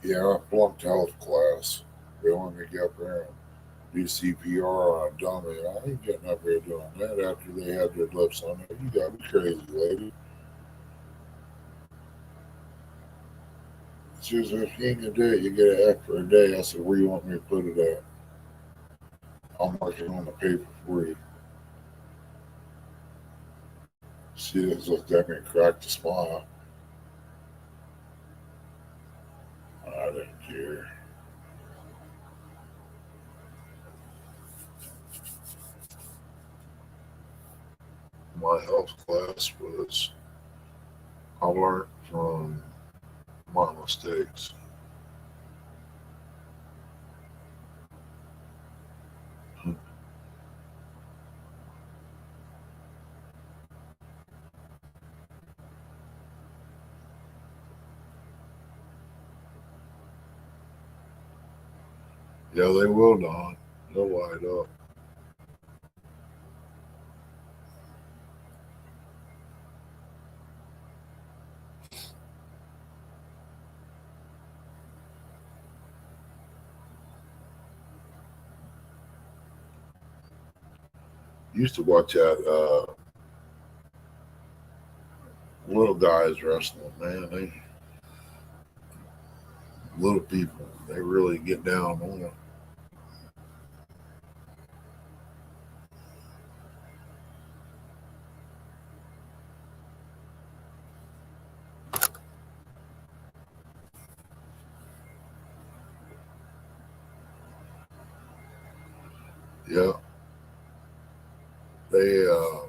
Yeah, I flunked health class. They wanted me to get up there and do CPR on a dummy. I ain't getting up there doing that after they had their lips on it. You got me crazy, lady. She was, if you ain't gonna do it, you get an F for a day. I said, where you want me to put it at? I'm working on the paper for you. She just looked at me and cracked a smile. I didn't care. My health class was, I learned from my mistakes. Yeah, they will, Don. They'll light up. Used to watch that little guys wrestling, man. They little people, they really get down on it. Yeah, they uh,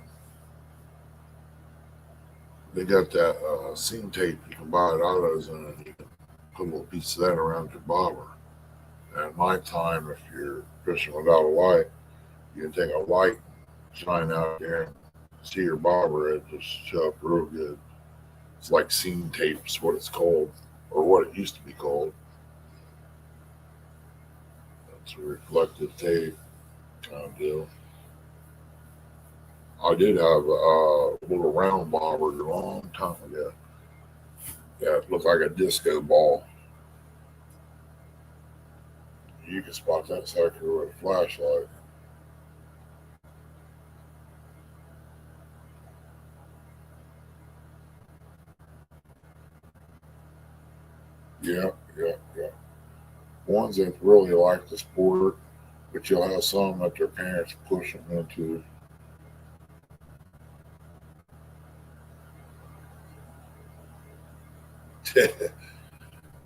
they got that scene tape. You can buy at autos, and you can put a little piece of that around your bobber. And at nighttime, if you're fishing without a light, you can take a light, shine out there, and see your bobber. It just show up real good. It's like scene tape, is what it's called, or what it used to be called. It's a reflective tape kind of deal. I did have a little round bobber a long time ago. Yeah, it looked like a disco ball. You can spot that sucker with a flashlight. Yeah, yeah, yeah. Ones that really like the sport, but you'll have some that their parents push them into.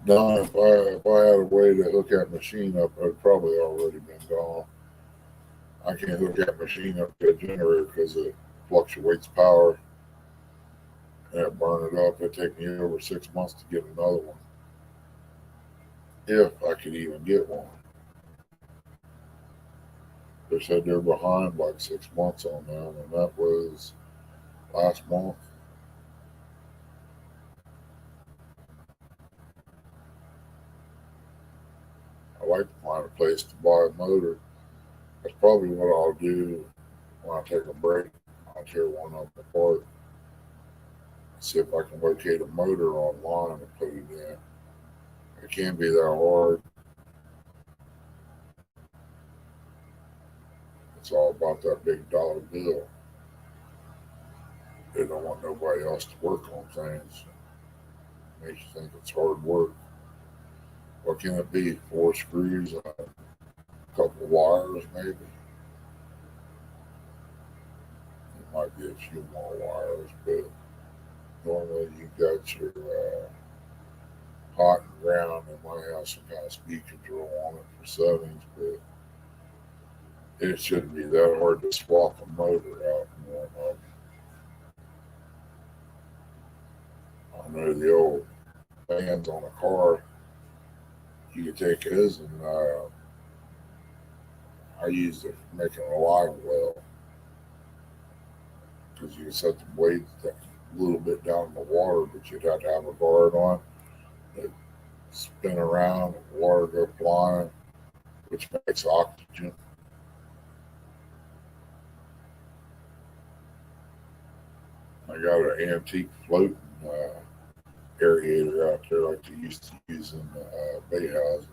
Don, if I had a way to hook that machine up, I'd probably already been gone. I can't hook that machine up to a generator because it fluctuates power and it burn it up. It'd take me over 6 months to get another one, if I could even get one. They said they're behind like 6 months on them, and that was last month. like to find a place to buy a motor. That's probably what I'll do when I take a break. I'll tear one of them apart, see if I can locate a motor online and put it in. It can't be that hard. It's all about that big dollar bill. They don't want nobody else to work on things. It makes you think it's hard work. What can it be? Four screws, a couple wires, maybe. It might be a few more wires, but normally you got your hot and ground. It might have some kind of speed control on it for settings, but it shouldn't be that hard to swap a motor out and warm up. I know the old fans on a car, you could take his and I used it for making a live well because you can set the blades a little bit down in the water, but you'd have to have a guard on that spin around, water go flying, which makes oxygen. I got an antique floating aerator out there like they used to use in bay houses.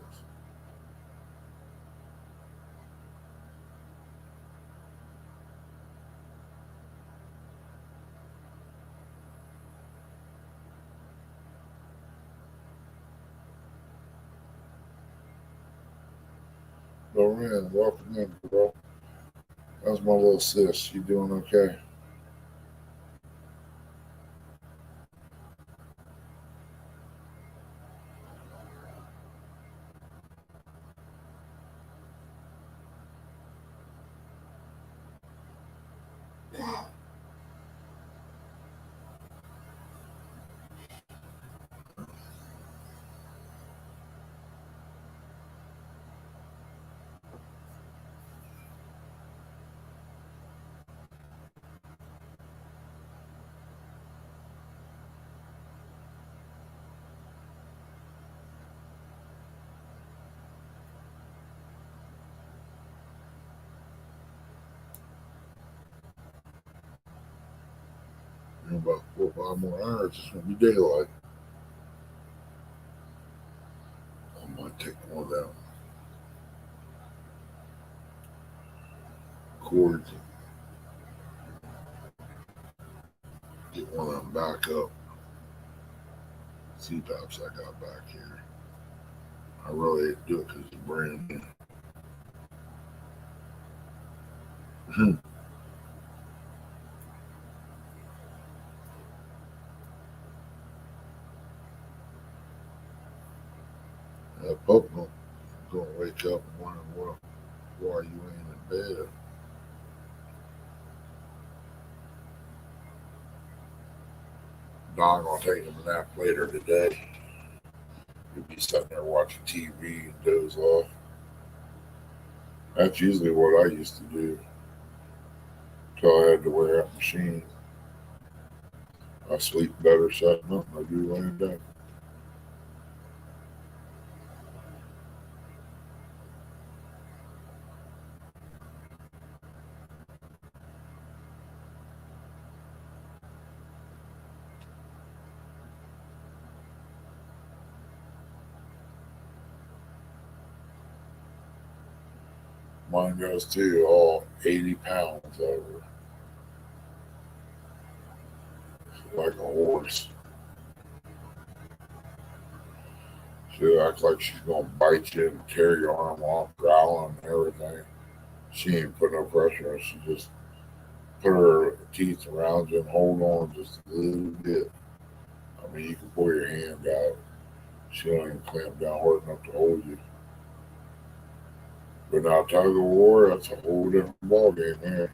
Lorraine, welcome in, bro. How's my little sis? You doing okay? In about 4 or 5 more hours, it's gonna be daylight. I might take one of them cords and get one of them back up. cpaps I got back here. I really hate to do it because it's brand new. That pup gonna wake up and wonder why you ain't in bed. Don gonna take him a nap later today. He'll be sitting there watching TV and doze off. That's usually what I used to do until I had to wear out machine. I sleep better sitting up than I do laying down. Mine goes too, all 80 pounds over, like a horse. She acts like she's gonna bite you and tear your arm off, growling and everything. She ain't put no pressure on. She just put her teeth around you and hold on just a little bit. I mean, you can pull your hand out. She don't even clamp down hard enough to hold you. But now tug of war, that's a whole different ballgame there.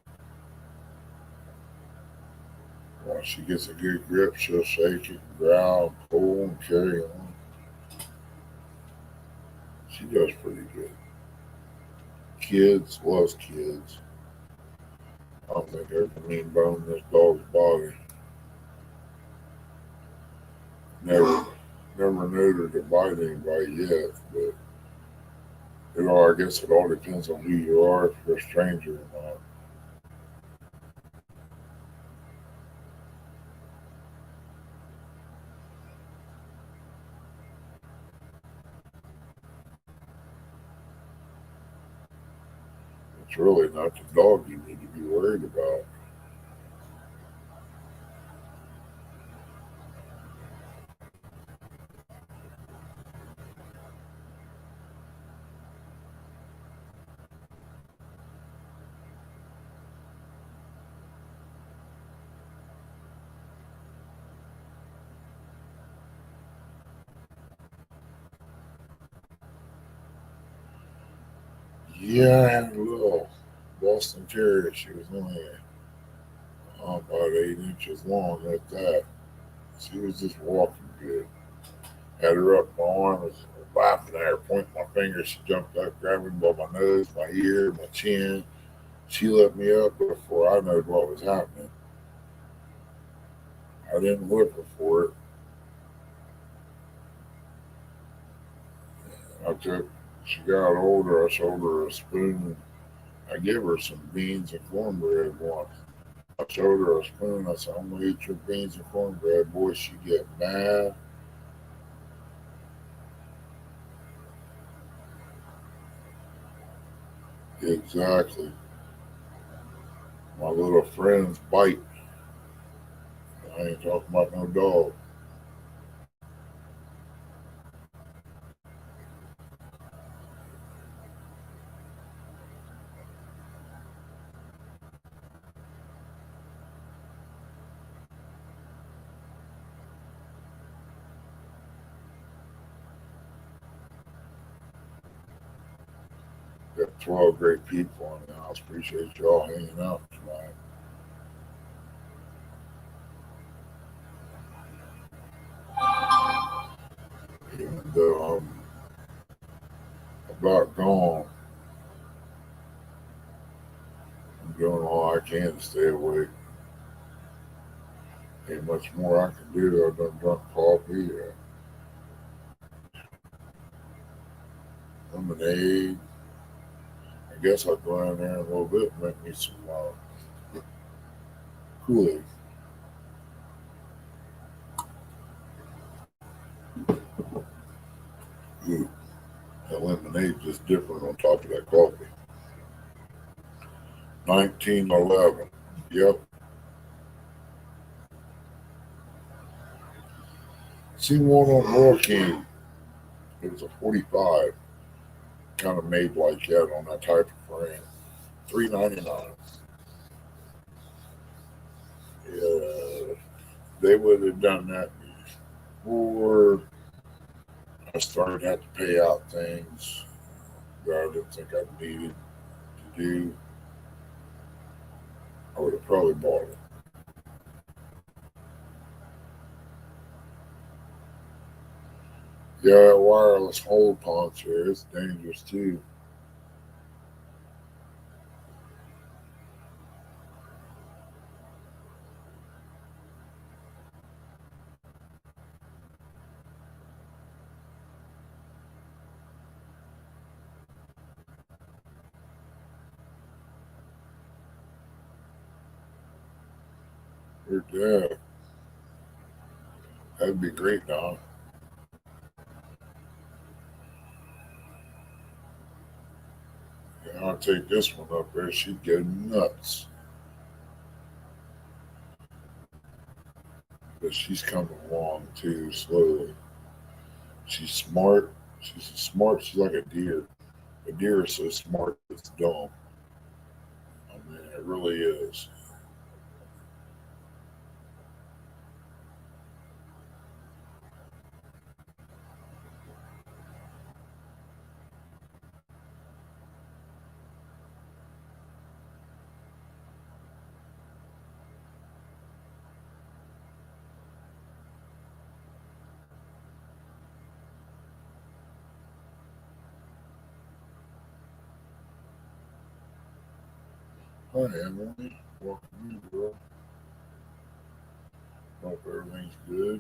Once she gets a good grip, she'll shake it, growl, pull, and carry on. She does pretty good. Kids, loves kids. I don't think there's a mean bone in this dog's body. Never, never known her to bite anybody yet, but I guess it all depends on who you are, if you're a stranger or not. It's really not the dog you need to be worried about. Yeah, I had a little Boston Terrier. She was only about 8 inches long at that. She was just walking good. Had her up my arm, was laughing at her, pointing my finger. She jumped up, grabbed me by my nose, my ear, my chin. She let me up before I knew what was happening. I didn't whip her for it. I took, she got older, I showed her a spoon. I gave her some beans and cornbread once. I showed her a spoon. I said, I'm going to eat your beans and cornbread. Boy, she get mad. Exactly. My little friends bite. I ain't talking about no dog. Got 12 great people in the house. Appreciate y'all hanging out tonight. And about gone. I'm doing all I can to stay awake. Ain't much more I can do. I done drunk coffee, lemonade. I guess I'll go in there in a little bit and make me some Kool-Aid. Ooh, that lemonade just different on top of that coffee. 1911. Yep. Seen one on Royal King. It was a 45. Kind of made like that on that type of frame. 3.99. Yeah, they would have done that before I started to have to pay out things that I didn't think I needed to do. I would have probably bought it. Yeah, wireless hold puncher is dangerous too. Heard that. That'd be great, Don. Yeah, I'll take this one up there. She'd go nuts. But she's coming along too slowly. She's smart. She's smart. She's like a deer. A deer is so smart it's dumb. I mean, it really is. Hi, Emily. Welcome in, girl. Hope everything's good.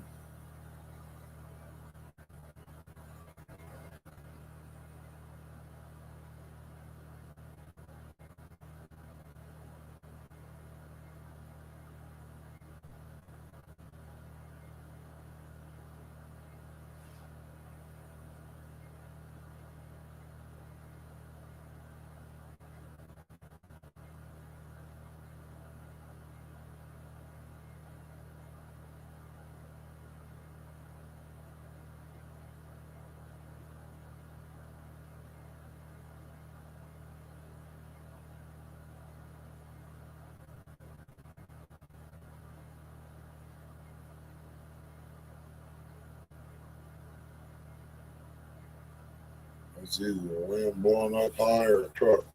It's either the wind blowing up high or a truck.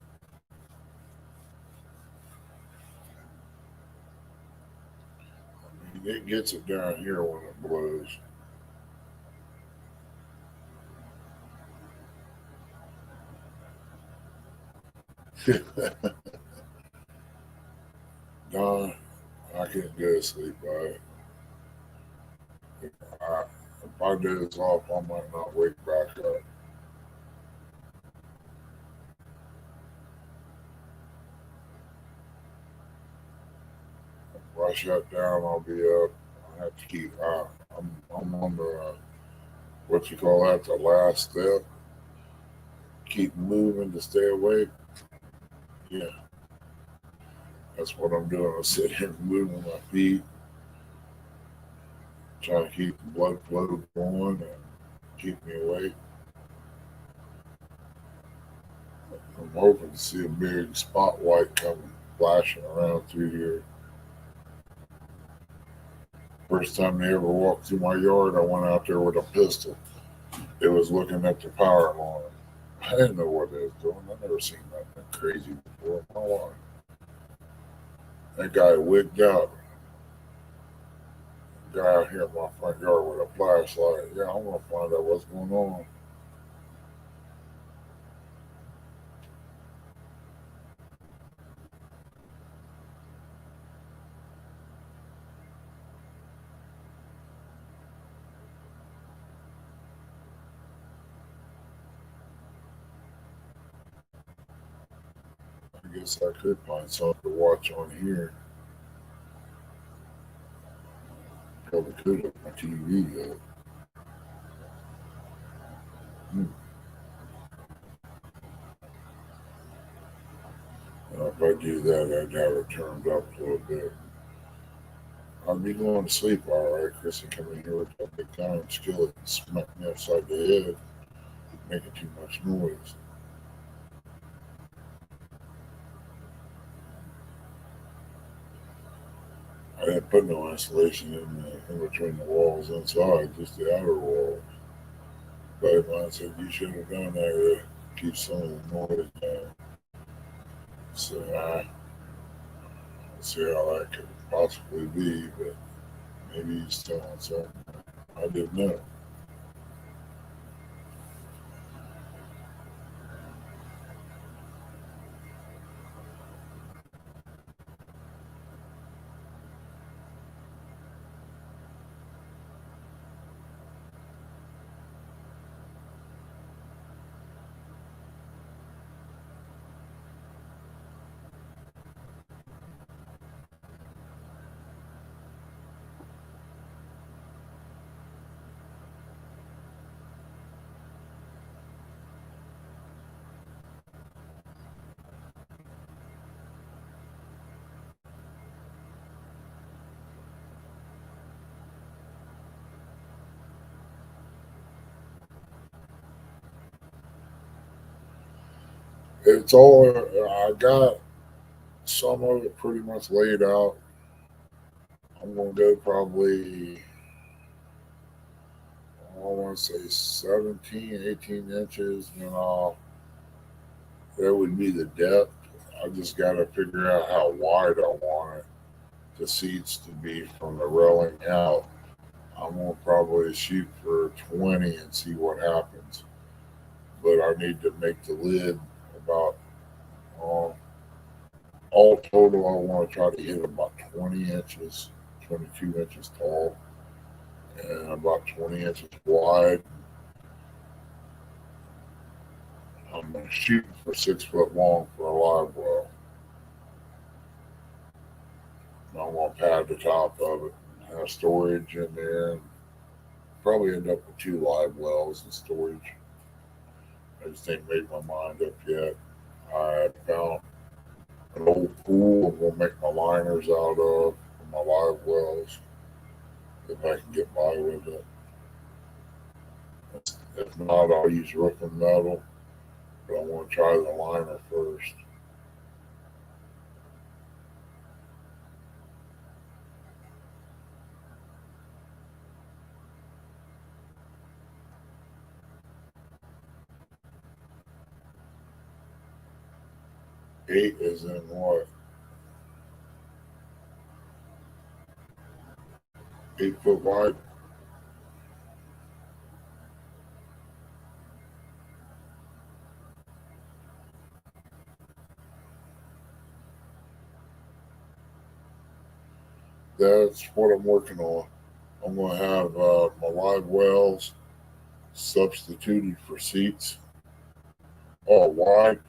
I mean, it gets it down here when it blows. Don, I can't go to sleep. I, if I doze off, I might not wake back up. If I shut down, I'll be up. I have to keep. I'm on the what you call that, the last step. Keep moving to stay awake. Yeah, that's what I'm doing. I'm sitting here moving my feet, trying to keep the blood flow going and keep me awake. I'm hoping to see a big spotlight coming flashing around through here. First time they ever walked through my yard, I went out there with a pistol. It was looking at the power line. I didn't know what they was doing. I never seen nothing crazy before in my life. That guy wigged out. Guy out here in my front yard with a flashlight. Yeah, I want to find out what's going on. I guess I could find something to watch on here. Probably could have my TV up. Hmm. If I do that, I'd have it turned up a little bit. I'd be going to sleep all right. Chrissy come in here with that big time skillet and smack me upside the head, making too much noise. I didn't put no insulation in between the walls inside, just the outer walls. But mine said you should have done that to keep some of the noise down. So I see how that could possibly be, but maybe he's telling something I didn't know. It's all I got. Some of it pretty much laid out. I'm gonna go probably I want to say 17, 18 inches, and that would be the depth. I just got to figure out how wide I want the seats to be from the railing out. I'm gonna probably shoot for 20 and see what happens. But I need to make the lid about uh, all total. I want to try to hit about 20 inches, 22 inches tall, and about 20 inches wide. I'm shooting for 6 foot long for a live well. I'm gonna pad the top of it, and have storage in there, and probably end up with 2 live wells in storage. I just ain't made my mind up yet. I found an old pool I'm gonna make my liners out of for my live wells if I can get by with it. If not, I'll use roofing metal, but I want to try the liner first. 8 is in what? 8 foot wide? That's what I'm working on. I'm going to have my live wells substituted for seats. Oh, wide?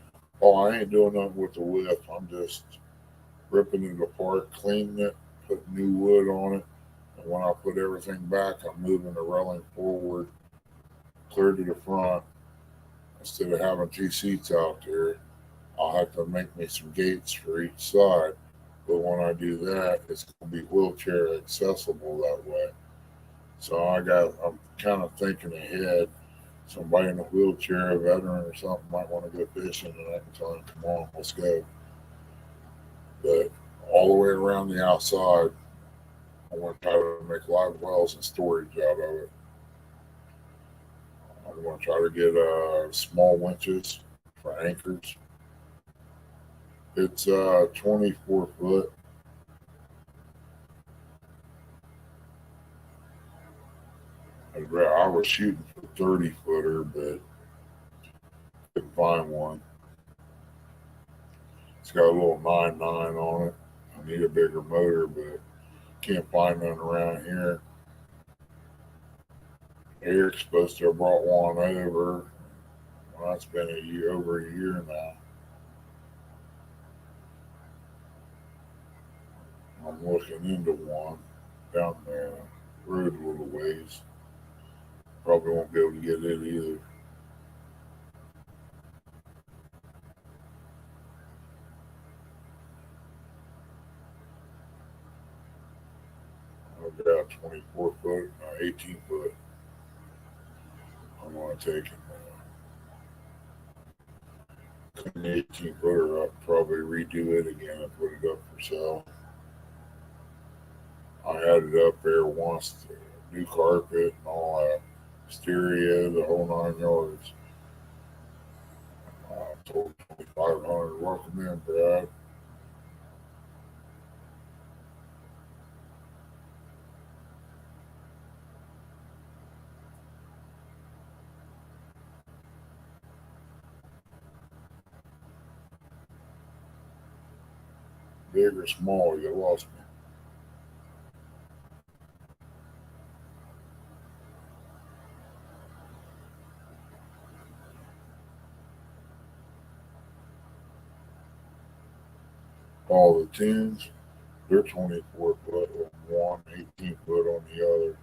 Oh, I ain't doing nothing with the width. I'm just ripping it apart, cleaning it, putting new wood on it. And when I put everything back, I'm moving the railing forward, clear to the front. Instead of having 2 seats out there, I'll have to make me some gates for each side. But when I do that, it's going to be wheelchair accessible that way. So I'm kind of thinking ahead. Somebody in a wheelchair, a veteran or something, might want to go fishing, and I can tell them, come on, let's go. But all the way around the outside, I want to try to make live wells and storage out of it. I'm going to try to get small winches for anchors. It's 24 foot. I was shooting for 30 footer, but couldn't find one. It's got a little 9.9 on it. I need a bigger motor, but can't find none around here. Eric's supposed to have brought one over. Well, that's been over a year now. I'm looking into one down the road a little ways. Probably won't be able to get it either. I've got 24 foot, 18 foot. I'm going to take an 18 footer up, probably redo it again and put it up for sale. I had it up there once, new carpet and all that, stereo, the whole 9 yards. I told 2,500, welcome in, Brad. Big or small, you lost me. All the tens, they're 24 foot on one, 18 foot on the other.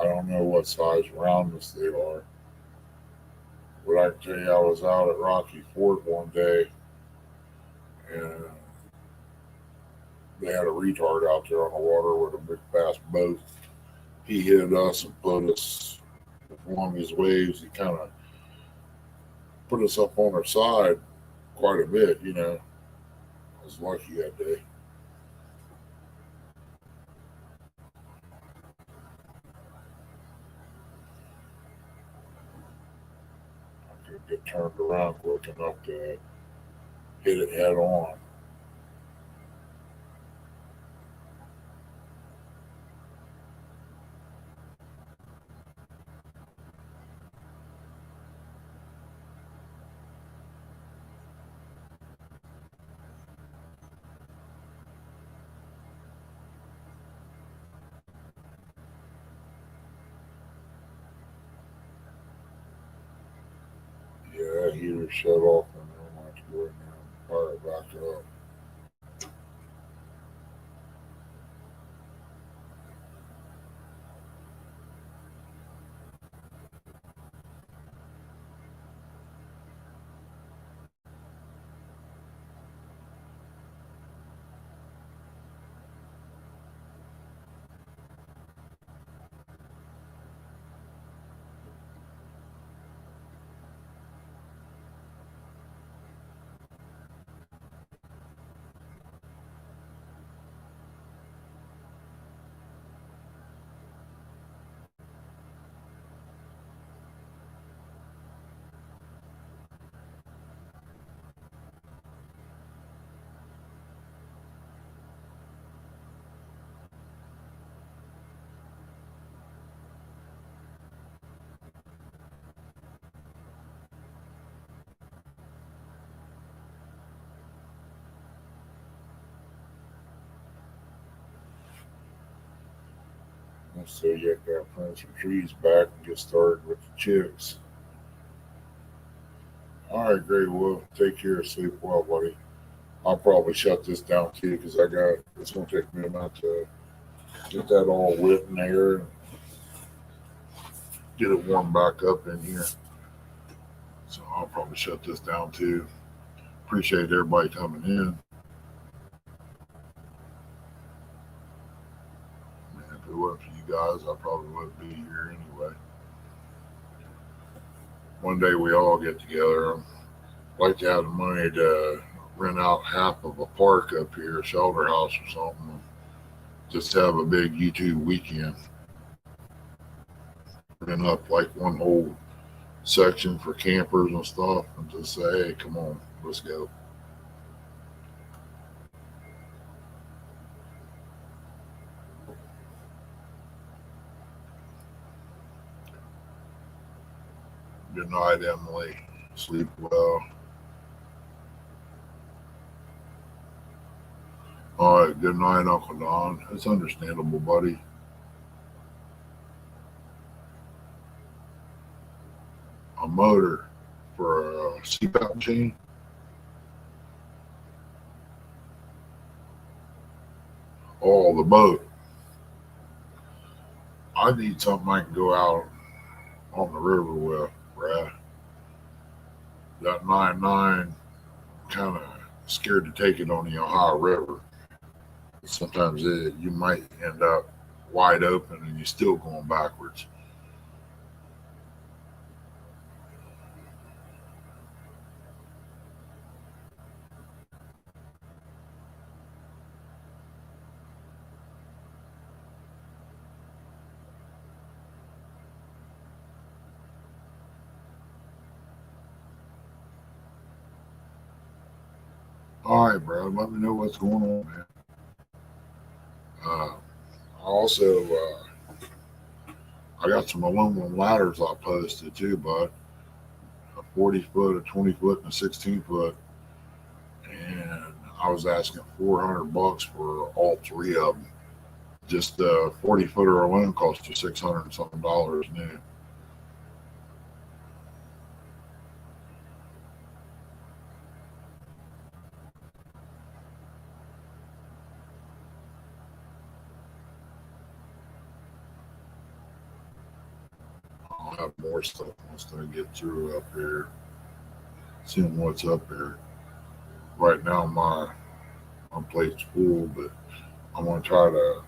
I don't know what size roundness they are. But I can tell you, I was out at Rocky Fort one day, and they had a retard out there on the water with a big fast boat. He hit us and put us along his waves. He kind of put us up on our side quite a bit, you know. I was lucky that day. I could get turned around quick enough to hit it head on. Yeah, that heater shut off, and I'm going to have to go in there and fire it back up. So you got to plant some trees back and get started with the chicks. All right, great. Well, take care. Sleep well, buddy. I'll probably shut this down too because it's gonna take me a minute to get that all wet in there and get it warmed back up in here. So I'll probably shut this down too. Appreciate everybody coming in. Man, if it wasn't for you guys, I probably wouldn't be here anyway. One day we all get together. I'd like to have the money to rent out half of a park up here, a shelter house or something. Just have a big YouTube weekend. Rent up like one whole section for campers and stuff and just say, hey, come on, let's go. Good night, Emily. Sleep well. All right, good night, Uncle Don. It's understandable, buddy. A motor for a cpap machine. Oh, the boat. I need something I can go out on the river with, Brad. That 9.9 kind of scared to take it on the Ohio River. Sometimes you might end up wide open and you're still going backwards. All right, bro. Let me know what's going on, man. Also, I got some aluminum ladders I posted too, bud. A 40 foot, a 20 foot, and a 16 foot. And I was asking $400 for all three of them. Just the 40 footer alone cost you $600 and something new. I'll have more stuff once I get through up here, seeing what's up here. Right now, my plate's full, but I'm gonna try to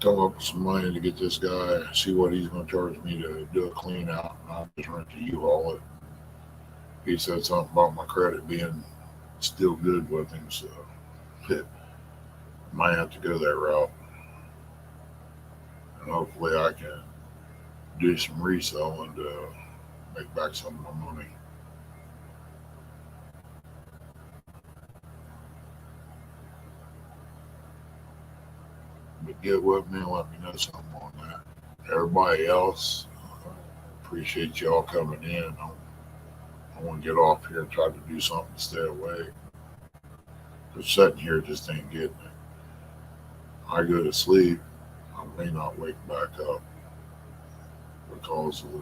come up with some money to get this guy, see what he's gonna charge me to do a clean out, and I'll just rent to you all it. He said something about my credit being still good with him, so might have to go that route, and hopefully I can do some reselling to make back some of my money. But get with me and let me know something on that. Everybody else, appreciate y'all coming in. I want to get off here and try to do something to stay awake. Because sitting here just ain't getting it. I go to sleep, I may not wake back up because of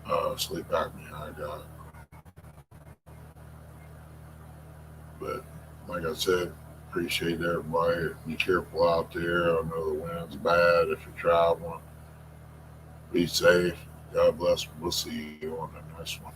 the sleep apnea I got. But like I said, appreciate everybody. Be careful out there. I know the wind's bad if you're traveling. Be safe. God bless. We'll see you on the next one.